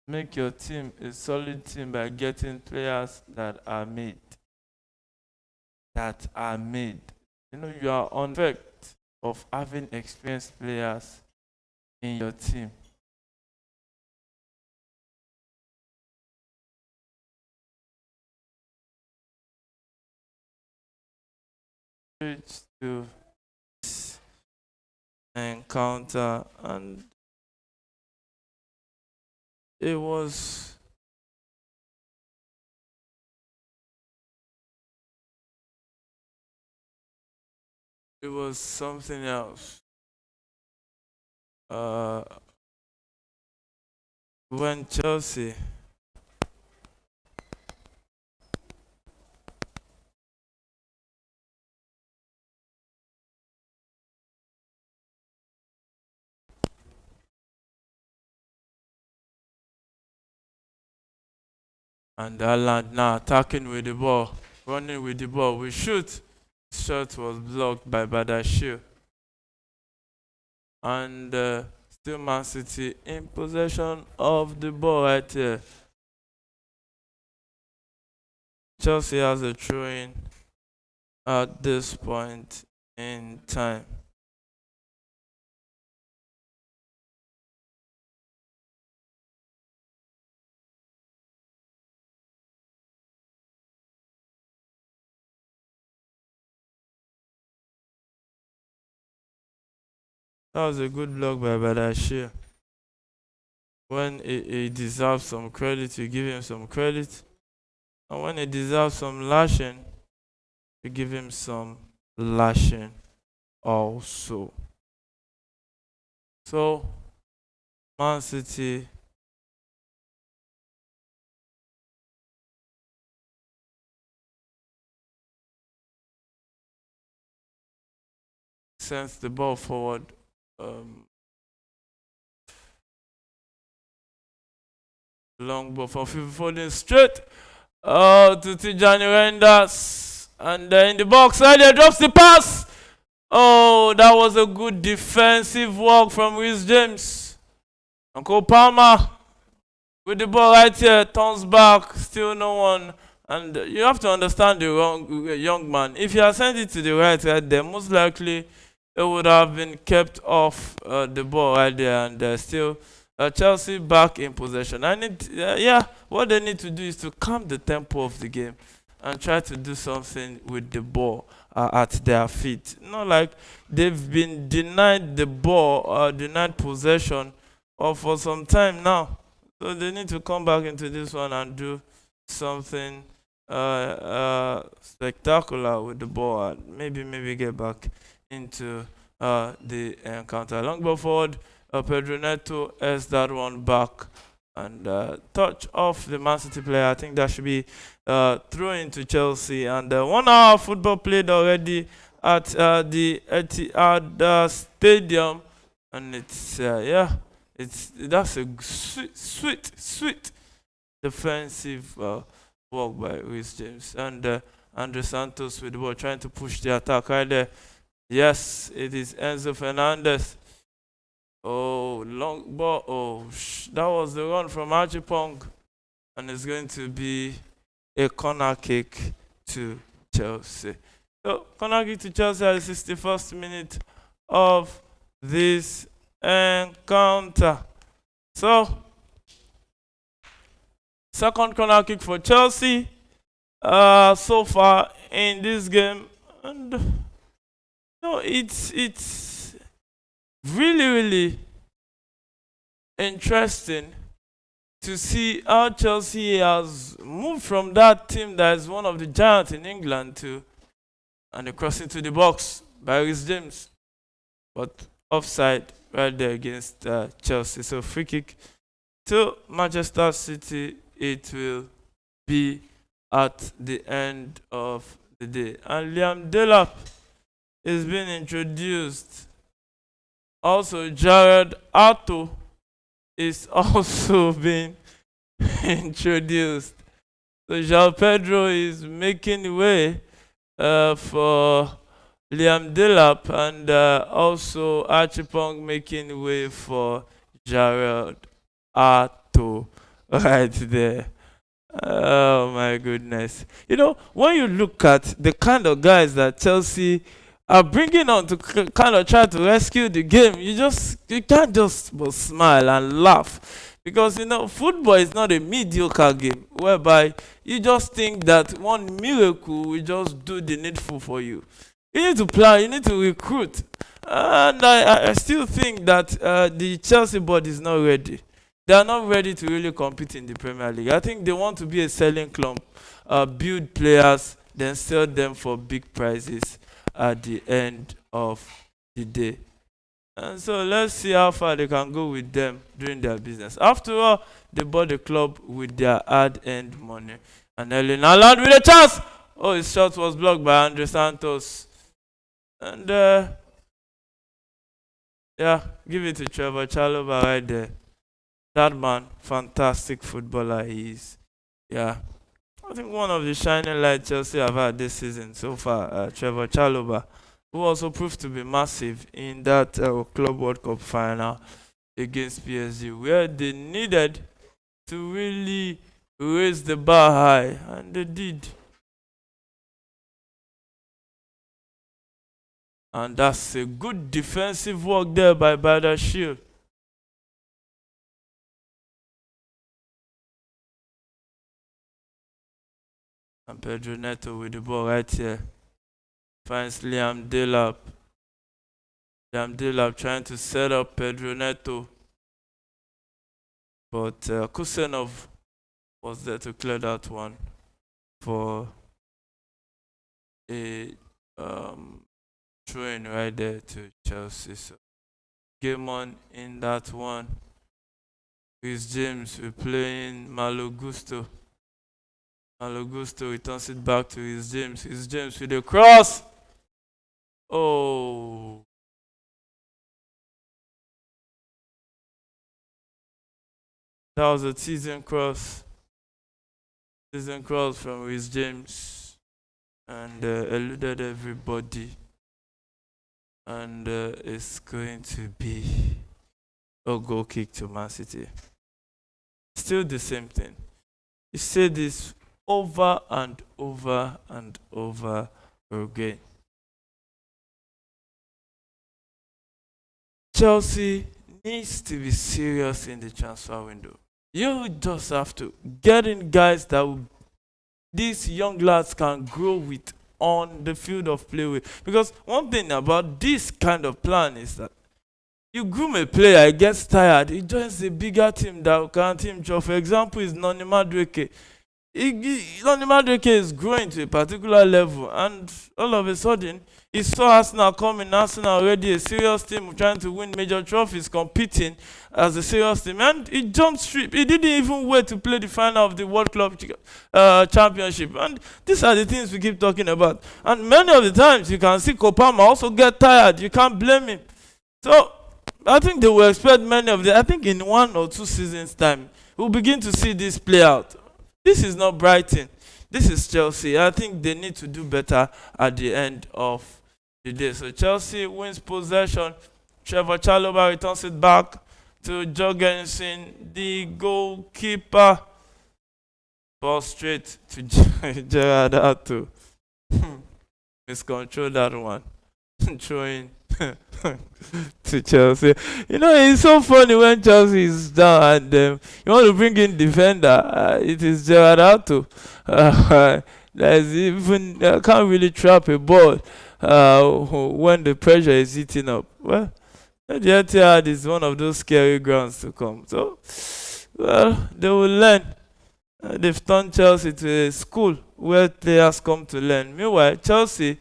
make your team a solid team by getting players that are made. You are on effect of having experienced players in your team. To encounter, and it was something else. When Chelsea and Haaland now attacking with the ball, running with the ball, we shoot. Shot was blocked by Badashir, and still Man City in possession of the ball right here. Chelsea has a throw in at this point in time. That was a good block by Badashir. When he deserves some credit, you give him some credit. And when he deserves some lashing, you give him some lashing also. So, Man City sends the ball forward. Long ball from Phil Foden straight to Tijani Renders. And in the box, earlier drops the pass. Oh, that was a good defensive work from Reece James. Uncle Palmer with the ball right here, turns back, still no one. And you have to understand the young man. If he had sent it to the right there, most likely it would have been kept off the ball right there, and still Chelsea back in possession. What they need to do is to calm the tempo of the game and try to do something with the ball at their feet. Not like they've been denied the ball, denied possession for some time now. So they need to come back into this one and do something spectacular with the ball, and maybe get back into the encounter. Long ball forward, Pedro Neto has that one back, and touch off the Man City player. I think that should be thrown into Chelsea. And 1 hour football played already at the Etihad Stadium, and that's a sweet defensive work by Reece James, and Andre Santos with the ball trying to push the attack right there. Yes, it is Enzo Fernandez Oh, long ball. Oh, that was the run from Archipong. And it's going to be a corner kick to Chelsea. So, corner kick to Chelsea at the 61st minute of this encounter. So, second corner kick for Chelsea so far in this game. And no, it's really interesting to see how Chelsea has moved from that team that is one of the giants in England to and they cross into the box by Reece James, but offside right there against Chelsea. So free kick to Manchester City. It will be at the end of the day. And Liam Delap is being introduced. Also, Jared Atto is also being introduced. So João Pedro is making way for Liam Delap and also Archipong making way for Jared Atto right there. Oh my goodness. You know, when you look at the kind of guys that Chelsea are bringing on to kind of try to rescue the game, you can't just but smile and laugh, because you know football is not a mediocre game whereby you just think that one miracle will just do the needful for you. You need to plan, you need to recruit, and I still think that the Chelsea board is not ready. They are not ready to really compete in the Premier League. I think they want to be a selling club, build players, then sell them for big prices at the end of the day. And so let's see how far they can go with them doing their business. After all, they bought the club with their hard-earned money. And Erling Haaland with a chance! Oh, his shot was blocked by Andre Santos. And yeah, give it to Trevor Chalobah right there. That man, fantastic footballer he is. Yeah. I think one of the shining lights Chelsea have had this season so far, Trevor Chalobah, who also proved to be massive in that Club World Cup final against PSG, where they needed to really raise the bar high, and they did. And that's a good defensive work there by Bader Shield. And Pedro Neto with the ball right here. Finds Liam Delap. Liam Delap trying to set up Pedro Neto. But Kusenov was there to clear that one for a throw-in right there to Chelsea. So game on in that one. Reece James, we're playing Malo Gusto. Malo Gusto returns it back to Reece James. Reece James with a cross. Oh. That was a season cross. Season cross from Reece James. And eluded everybody. And it's going to be a goal kick to Man City. Still the same thing. You say this over and over and over again. Chelsea needs to be serious in the transfer window. You just have to get in guys that these young lads can grow with on the field of play with. Because one thing about this kind of plan is that you groom a player, he gets tired, he joins a bigger team that can team job. For example, is Noni Madueke. Noni Madueke is growing to a particular level, and all of a sudden, he saw Arsenal coming. Arsenal already a serious team trying to win major trophies, competing as a serious team, and he jumped ship. He didn't even wait to play the final of the World Club Championship. And these are the things we keep talking about. And many of the times, you can see Kopama also get tired. You can't blame him. So I think they will expect many of them. I think in 1 or 2 seasons' time, we'll begin to see this play out. This is not Brighton. This is Chelsea. I think they need to do better at the end of the day. So Chelsea wins possession Trevor Chalobah returns it back to Jorgensen, the goalkeeper. Ball straight to Gerard Ato. Miscontrol that one. Throwing to Chelsea. You know, it's so funny when Chelsea is down and you want to bring in defender. It is Gerard Ato. There's even can't really trap a ball when the pressure is heating up. Well, the Etihad is one of those scary grounds to come. So, well, they will learn. They've turned Chelsea to a school where players come to learn. Meanwhile, Chelsea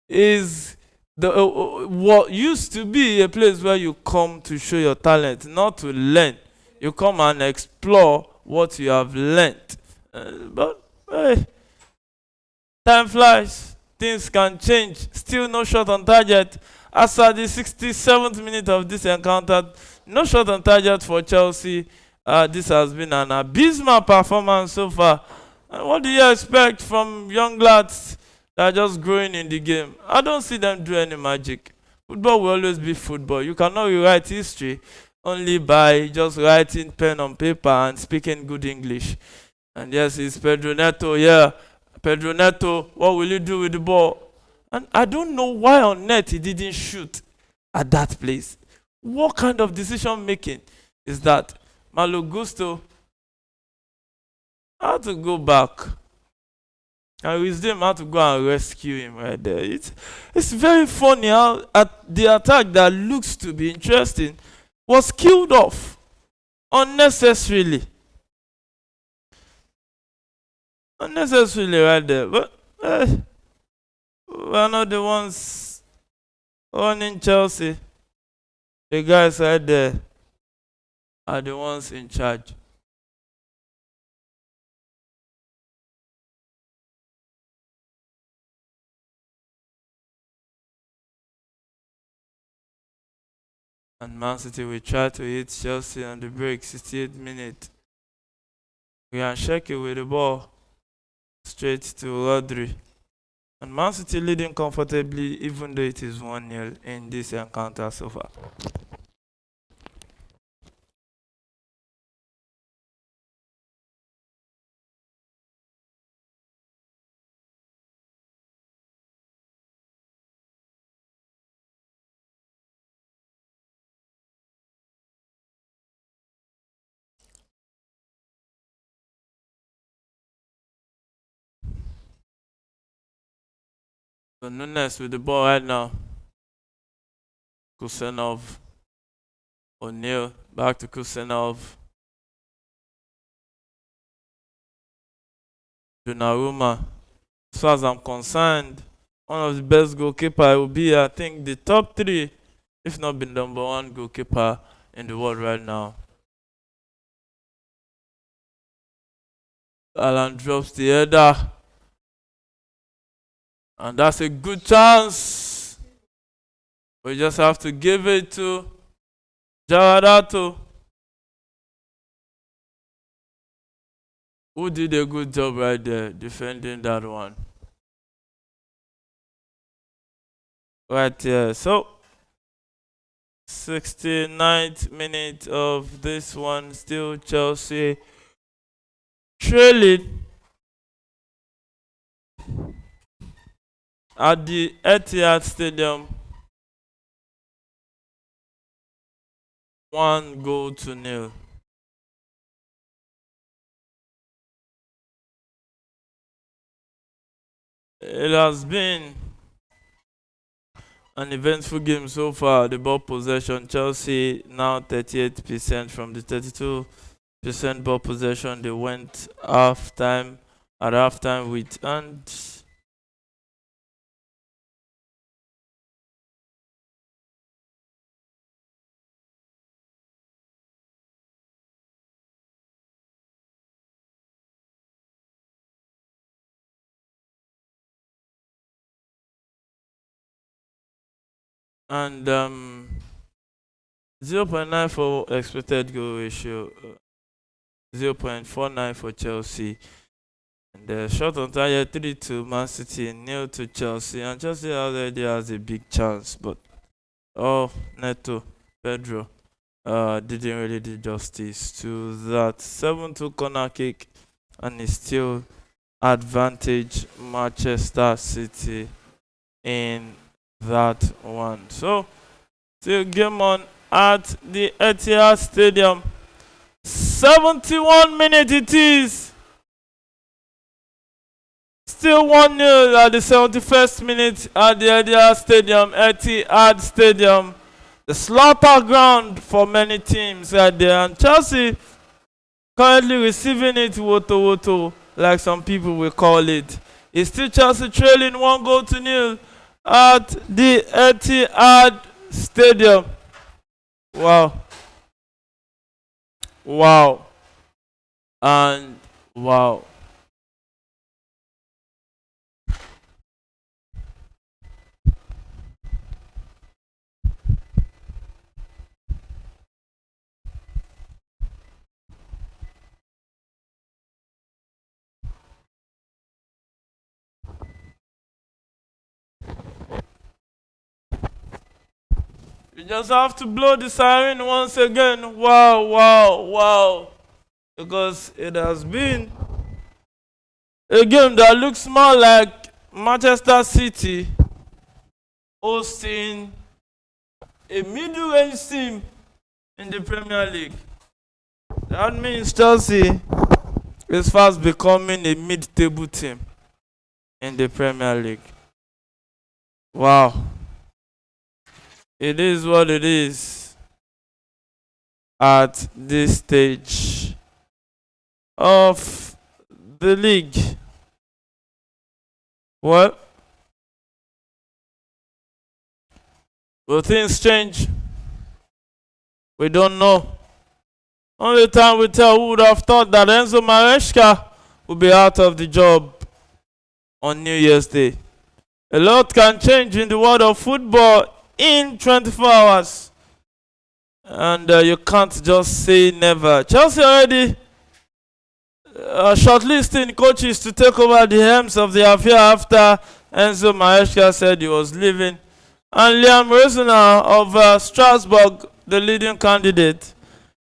is what used to be a place where you come to show your talent, not to learn. You come and explore what you have learned. But hey, time flies. Things can change. Still no shot on target. After the 67th minute of this encounter, no shot on target for Chelsea. This has been an abysmal performance so far. And what do you expect from young lads that are just growing in the game? I don't see them do any magic. Football will always be football. You cannot rewrite history only by just writing pen on paper and speaking good English. And yes, it's Pedro Neto. Yeah, Pedro Neto, what will you do with the ball? And I don't know why on net he didn't shoot at that place. What kind of decision making is that? Malo Gusto had to go back. And Wisdom had to go and rescue him right there. It's very funny how the attack that looks to be interesting was killed off unnecessarily. Unnecessarily right there. But we're not the ones running Chelsea. The guys right there are the ones in charge. And Man City will try to hit Chelsea on the break, 68th minute. We are shaking with the ball straight to Rodri. And Man City leading comfortably, even though it is 1-0 in this encounter so far. So Nunes with the ball right now. Kusenov. O'Neal back to Kusenov. Donnarumma. As far as I'm concerned, one of the best goalkeeper will be, I think, the top 3, if not the number 1 goalkeeper in the world right now. Alan drops the header. And that's a good chance. We just have to give it to Jaradato, who did a good job right there defending that one. Right here. So, 69th minute of this one. Still Chelsea trailing at the Etihad Stadium. 1-0. It has been an eventful game so far. The ball possession, Chelsea now 38% from the 32% ball possession they went at halftime with. And 0.9 for expected goal ratio, 0.49 for Chelsea. And the shot on target 3-2 Man City, 0 to Chelsea. And Chelsea already has a big chance, but Oh, Neto, Pedro didn't really do justice to that 7-2 corner kick, and he still advantage Manchester City in that one. So, still game on at the Etihad Stadium. 71 minutes it is. Still 1-0 at the 71st minute at the Etihad Stadium. The slaughter ground for many teams right there. And Chelsea currently receiving it woto woto, like some people will call it. It's still Chelsea trailing 1-0 at the Etihad Stadium. Wow. Wow. And wow. You just have to blow the siren once again. Wow, wow, wow. Because it has been a game that looks more like Manchester City hosting a middle-range team in the Premier League. That means Chelsea is fast becoming a mid-table team in the Premier League. Wow. It is what it is at this stage of the league. What? Will things change? We don't know. Only time we tell, who would have thought that Enzo Maresca would be out of the job on New Year's Day. A lot can change in the world of football in 24 hours. And you can't just say never. Chelsea already shortlisting coaches to take over the helms of the affair after Enzo Maresca said he was leaving. And Liam Rosner of Strasbourg, the leading candidate.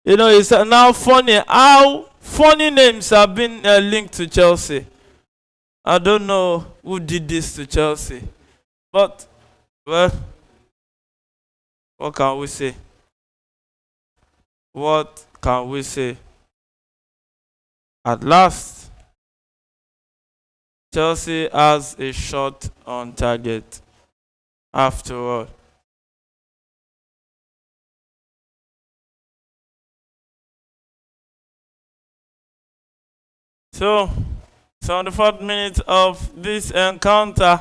You know, it's now funny how funny names have been linked to Chelsea. I don't know who did this to Chelsea. But, well, what can we say? What can we say? At last, Chelsea has a shot on target after all. So, 74th minute of this encounter.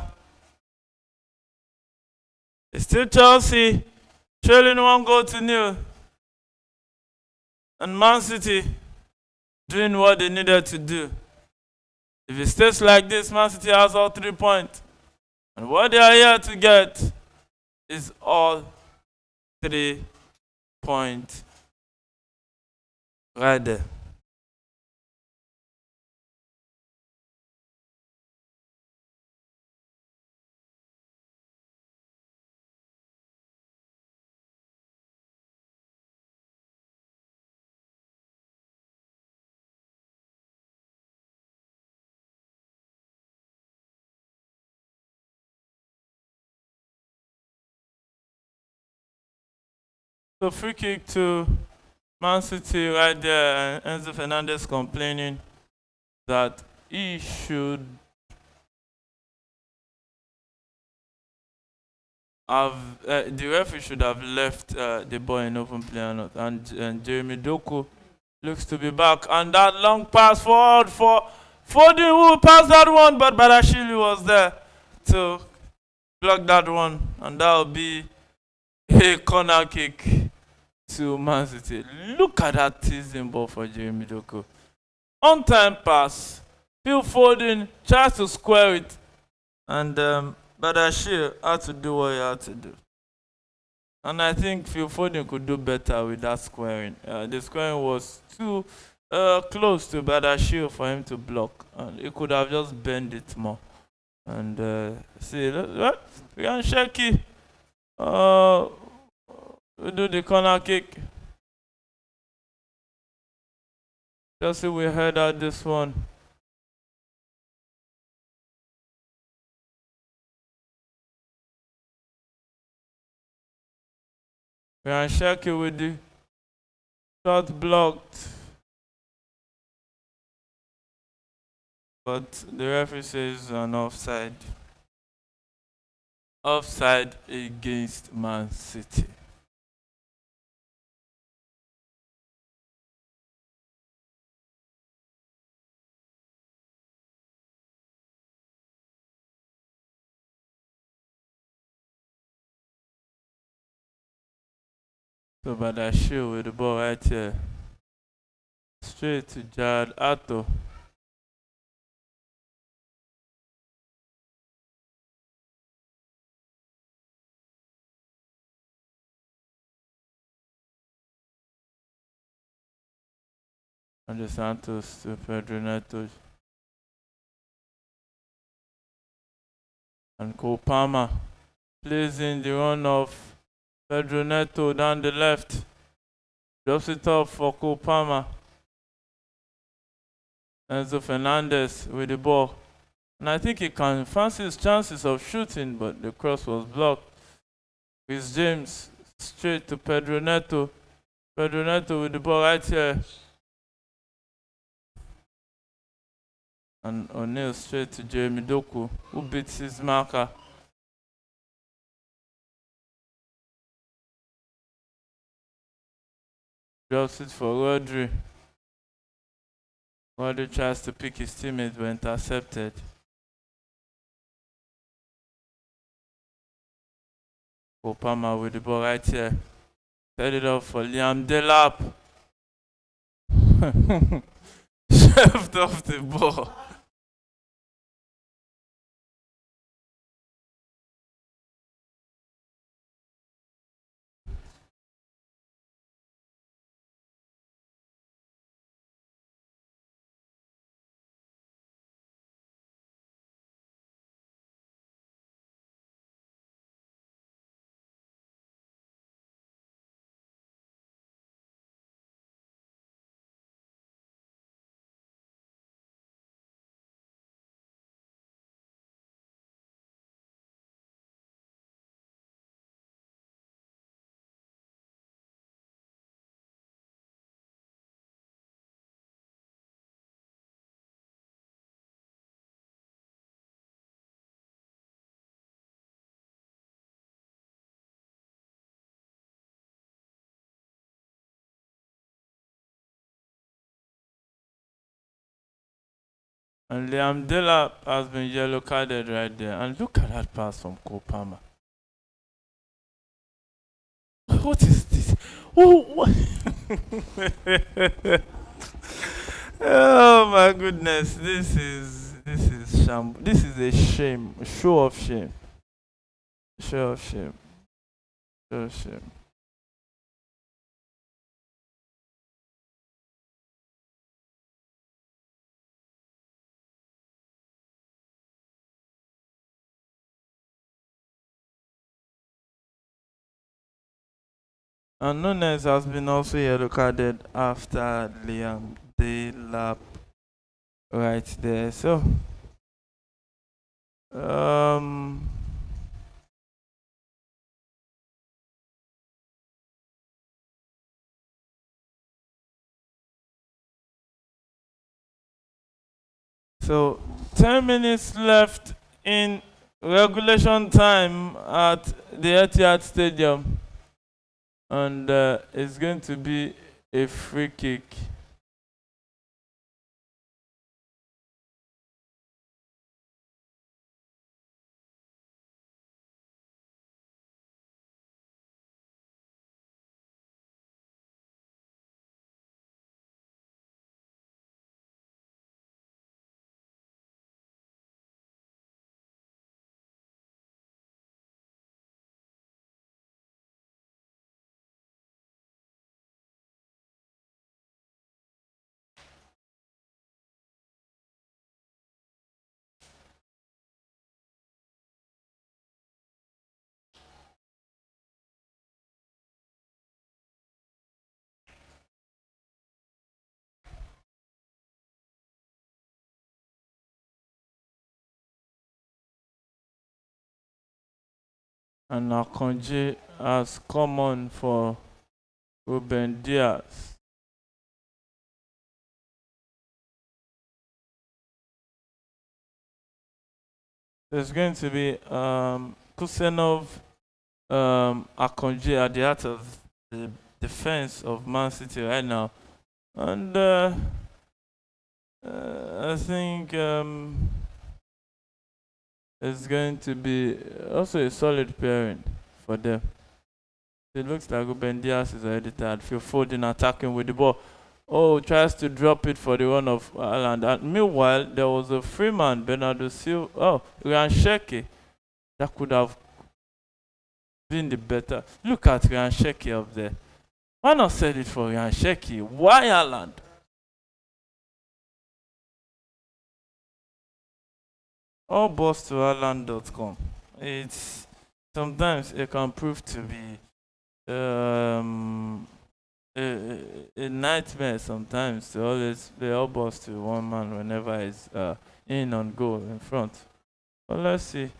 It's still Chelsea trailing 1-0. And Man City doing what they needed to do. If it stays like this, Man City has all 3 points. And what they are here to get is all 3 points right there. So free kick to Man City right there, and Enzo Fernandez complaining that he should have, the referee should have left the ball in open play or not. And Jeremy Doku looks to be back, and that long pass forward for Foden, who passed that one, but Badashili was there to block that one, and that will be a corner kick to Man City. Look at that teasing ball for Jeremy Doku. On time pass. Phil Foden tries to square it, and Badashir had to do what he had to do. And I think Phil Foden could do better with that squaring. The squaring was too close to Badashir for him to block, and he could have just bent it more. And see, Ryan Sheki We do the corner kick. Chelsea we head out this one. We are shaky with the shot blocked. But the referee says an offside. Offside against Man City. So Badashir with the ball right here. Straight to Jared Atto. Andre Santos to Pedro Neto. And Cole Palmer plays in the run of Pedro Neto down the left. Drops it off for Cole Palmer. Enzo Fernandez with the ball. And I think he can fancy his chances of shooting, but the cross was blocked. Chris James straight to Pedro Neto. Pedro Neto with the ball right here. And O'Neal straight to Jeremy Doku, who beats his marker. Drops it for Rodri. Rodri tries to pick his teammate but intercepted. Opama with the ball right here. Set it up for Liam Delap. Shoved off the ball. And Liam Delap has been yellow carded right there. And look at that pass from Kopama. What is this? Oh, what? Oh my goodness! This is sham. This is a shame. A show of shame. Show of shame. Show of shame. And Nunes has been also yellow carded after Liam Delap right there. So um so 10 minutes left in regulation time at the Etihad Stadium, and it's going to be a free kick. and Akonji has come on for Ruben Diaz. There's going to be Kusenov, Akonji at the heart of the defense of Man City right now. And I think it's going to be also a solid pairing for them. It looks like Ruben Diaz is already tired. Phil Foden attacking with the ball. Oh, tries to drop it for the run of Ireland. And meanwhile, there was a free man, Bernardo Silva. Oh, Ryan Sheke. That could have been the better. Look at Ryan Sheke up there. Why not sell it for Ryan Sheke? Why Ireland? All boss to Ireland.com. It's sometimes it can prove to be a nightmare sometimes to always play all balls to one man whenever he's in on goal in front. But let's see.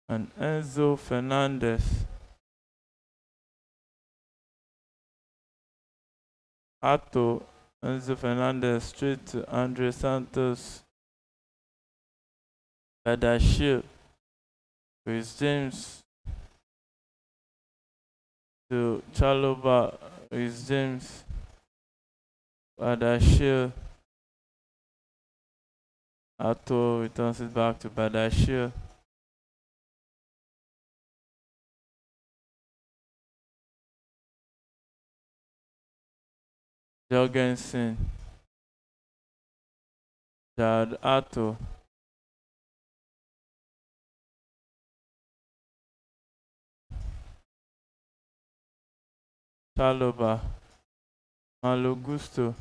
And Enzo Fernandez. Ato, Enzo Fernandez straight to Andre Santos. Badashir. Chris James to Chaloba. Chris James. Badashir. Ato returns it back to Badashir. Jorgensen. Jad Ato. Chaloba. Malo Gusto.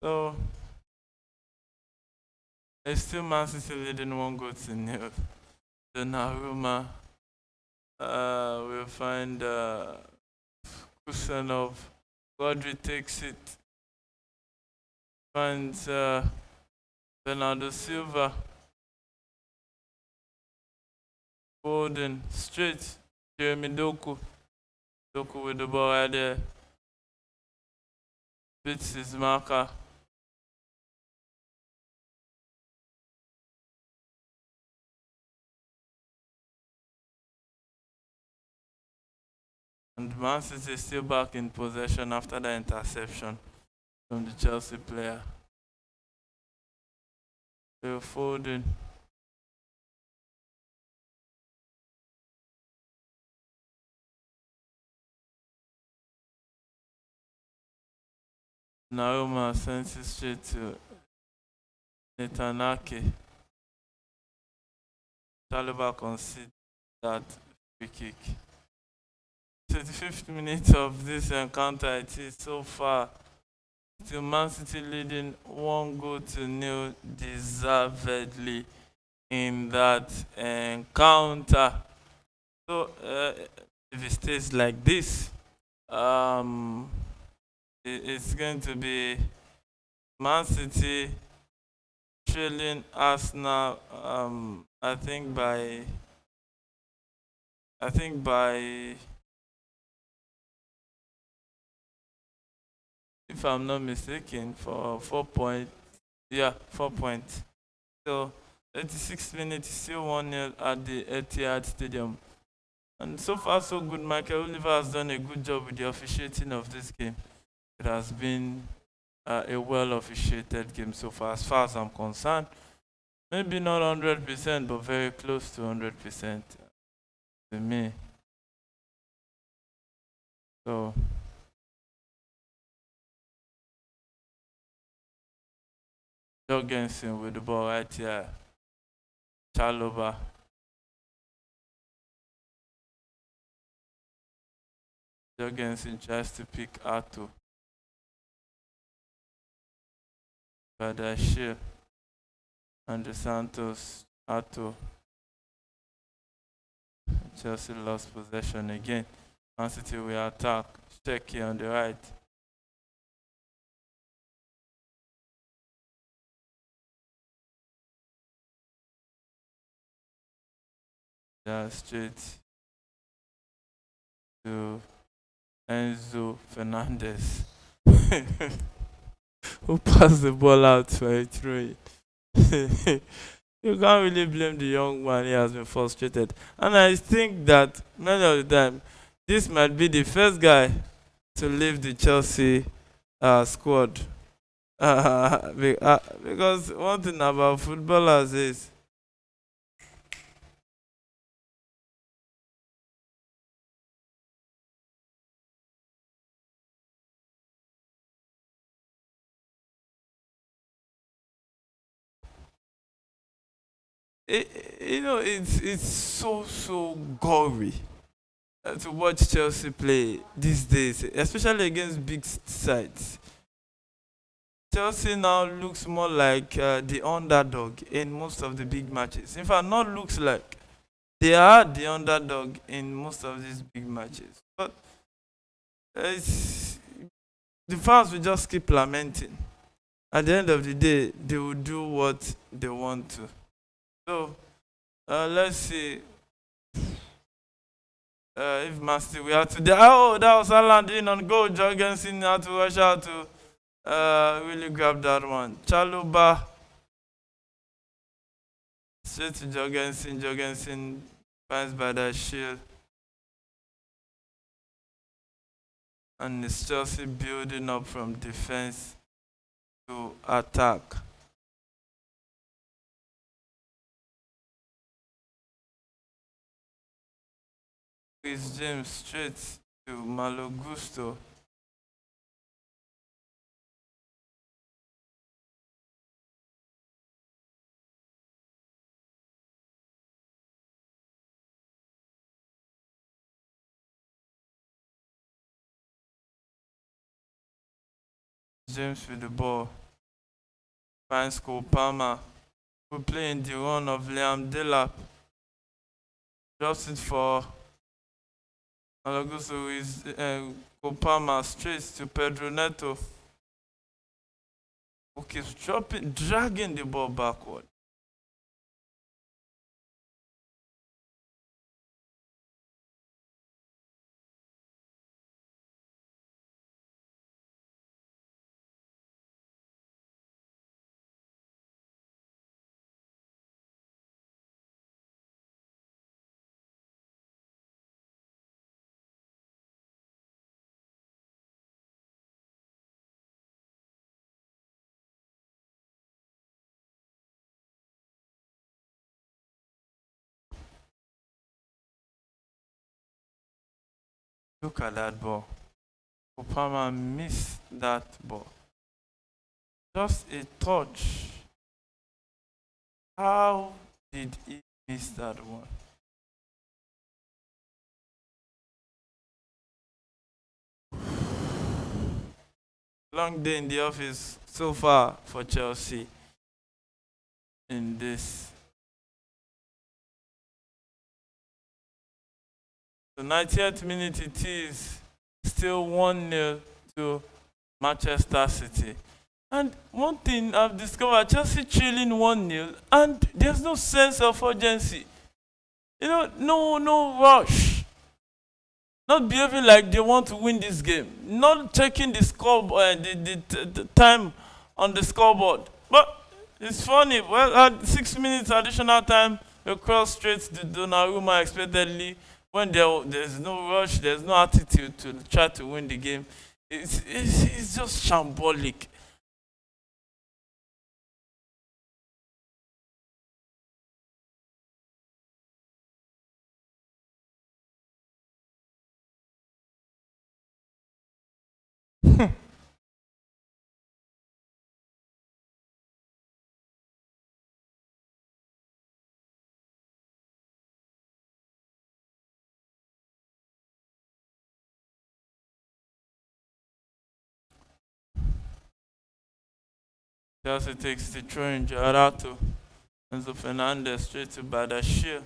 So it's still Man City leading 1-0. Donnarumma will find Kusanov. Godri takes it. Finds Bernardo Silva. Foden straight. Jeremy Doku. Doku with the ball right there. Beats his marker. And Man City is still back in possession after the interception from the Chelsea player. Phil Foden. Nauma sends it straight to Netanake. Taliban conceded that free kick. 35th minute of this encounter, it is so far. Still Man City leading 1-0 deservedly in that encounter. So if it stays like this, it's going to be Man City trailing Arsenal. I think by if I'm not mistaken, for 4 points. Yeah, 4 points. So 86 minutes, still 1-0 at the Etihad Stadium. And so far, so good. Michael Oliver has done a good job with the officiating of this game. It has been a well officiated game so far as I'm concerned. Maybe not 100%, but very close to 100% to me. So, Jorgensen with the ball right here. Chalobah. Jorgensen tries to pick Ato. Badashir. And the Santos. Ato. Chelsea lost possession again. Man City will attack. Shecky on the right. Straight to Enzo Fernandez. Who passed the ball out for a throw. You can't really blame the young man. He has been frustrated. And I think that many of the time, this might be the first guy to leave the Chelsea squad. Because one thing about footballers is it's so gory to watch Chelsea play these days, especially against big sides. Chelsea now looks more like the underdog in most of the big matches. In fact, not looks like, they are the underdog in most of these big matches. But it's, the fans will just keep lamenting. At the end of the day, they will do what they want to. So let's see if Master we have to. Oh, that was Alan in on goal. Jorgensen had to rush out to really grab that one. Chalobah straight to Jorgensen. Jorgensen finds by that shield. And it's Chelsea building up from defense to attack. Chris James straight to Malo Gusto. James with the ball. Finds Cole Palmer. We're playing the run of Liam Delap. Drops it for Malagusto with Cole Palmer straight to Pedro Neto. Who keeps dragging the ball backward. Look at that ball. Opama missed that ball. Just a touch. How did he miss that one? Long day in the office so far for Chelsea in this. The 90th minute it is still 1-0 to Manchester City. And one thing I've discovered, Chelsea trailing 1-0 and there's no sense of urgency. No rush. Not behaving like they want to win this game. Not checking the scoreboard, the time on the scoreboard. But it's funny. Well, at 6 minutes additional time, we cross straight to Donnarumma expectedly. when there's no rush, there's no attitude to try to win the game. It's just shambolic. Chelsea takes the throw in Gerardo. Enzo Fernandez straight to Badashir.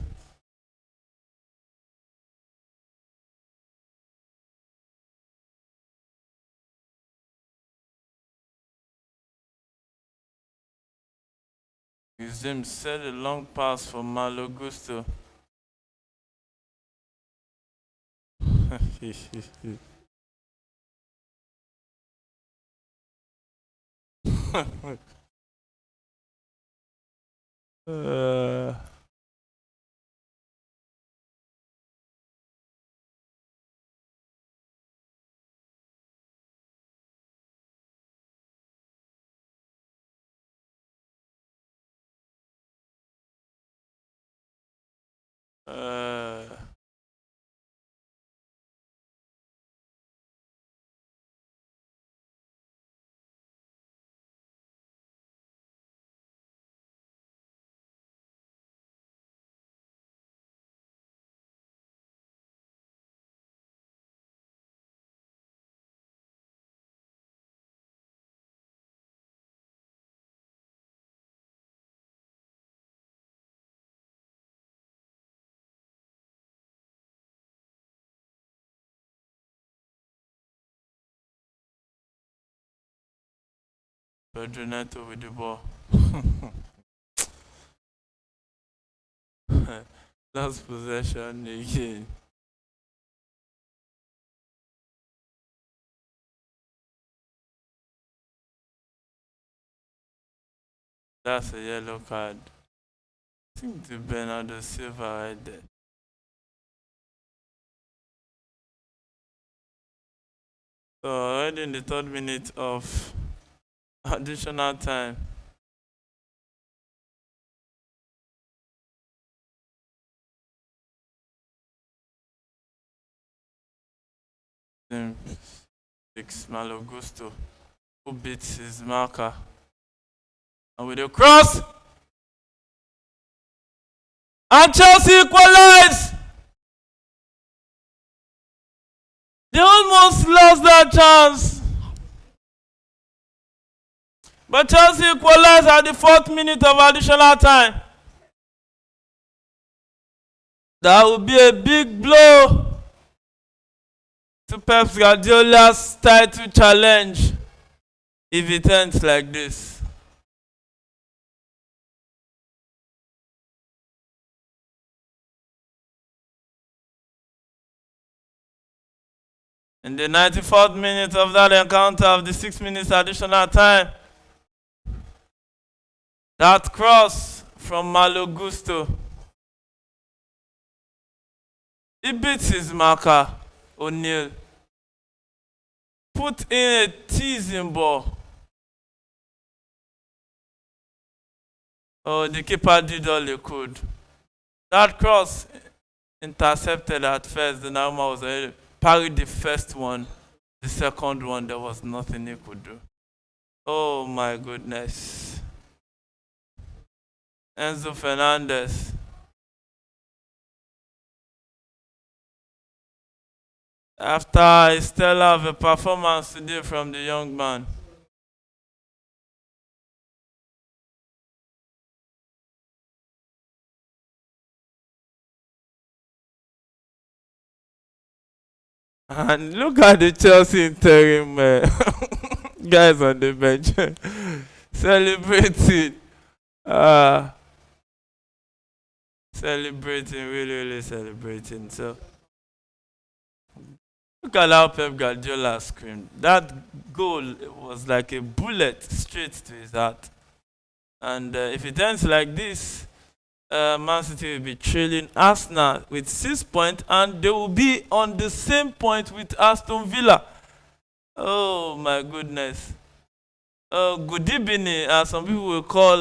Zim set a long pass for Malo Gusto. uh, uh, Pedro Neto with the ball. Last possession again. That's a yellow card. I think the Bernardo Silva right there. So already in the 3rd minute of additional time. Then takes Malo Gusto, who beats his marker. And with a cross, and Chelsea equalize. They almost lost that chance. But Chelsea equalized at the 4th minute of additional time. That would be a big blow to Pep Guardiola's title challenge if it ends like this. In the 94th minute of that encounter of the 6 minutes additional time, that cross from Malo Gusto, he beats his marker, O'Neal. Put in a teasing ball. Oh, the keeper did all he could. That cross intercepted at first. The Nauma was already parried the first one. The second one, there was nothing he could do. Oh my goodness. Enzo Fernandez. After a stellar of a performance today from the young man. And look at the Chelsea interim guys on the bench celebrating. Celebrating, really celebrating. So look at how Pep Guardiola screamed. That goal was like a bullet straight to his heart. And if it ends like this, Man City will be trailing Arsenal with 6 points, and they will be on the same point with Aston Villa. Oh my goodness. Good evening, as some people will call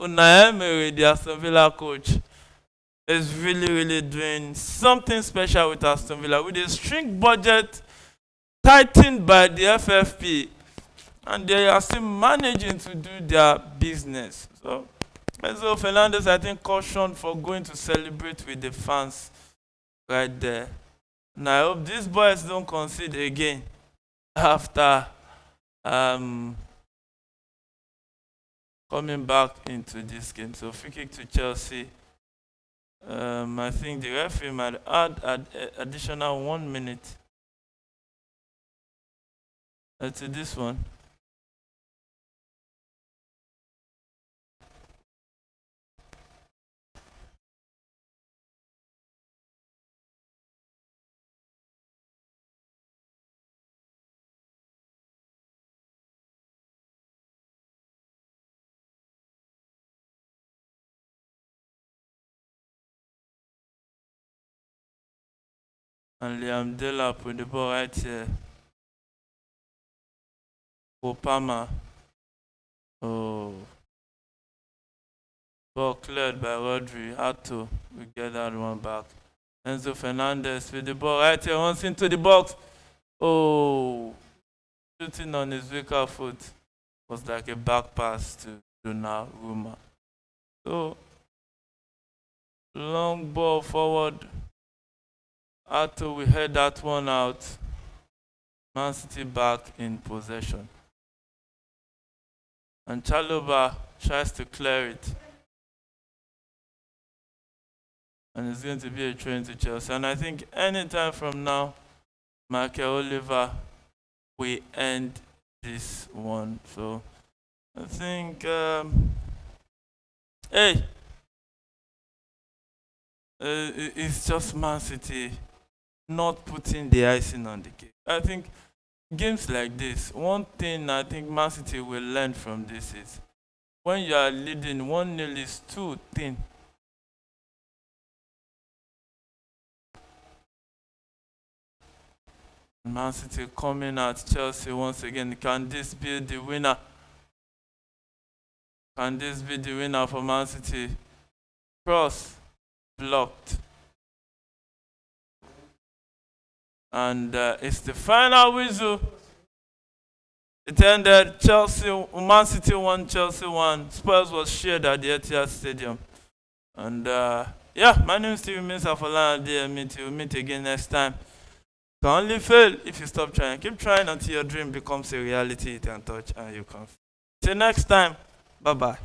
Unai Emery, the Aston Villa coach. Is really, really doing something special with Aston Villa with a strict budget tightened by the FFP, and they are still managing to do their business. So, Enzo Fernandez, I think, cautioned for going to celebrate with the fans right there. And I hope these boys don't concede again after coming back into this game. So, free kick to Chelsea. I think the referee might add additional 1 minute to this one. And Liam Delap with the ball right here. Opama. Oh. Ball cleared by Rodri. Ato. We get that one back. Enzo Fernandez with the ball right here. Once into the box. Oh. Shooting on his weaker foot. Was like a back pass to Donnarumma. So, long ball forward. Ato, we head that one out. Man City back in possession. And Chalobah tries to clear it. And it's going to be a train to Chelsea. And I think anytime from now, Michael Oliver will end this one. So I think, it's just Man City not putting the icing on the cake. I think games like this, one thing I think Man City will learn from this is when you are leading 1-0 is too thin. Man City coming at Chelsea once again. Can this be the winner? Can this be the winner for Man City? Cross blocked. And it's the final whistle. It ended Man City 1, Chelsea 1. Spurs was shared at the Etihad Stadium. And my name is Stephen Mensah for Lion DMT. We'll meet again next time. You can only fail if you stop trying. Keep trying until your dream becomes a reality you can touch and you can. Till next time. Bye-bye.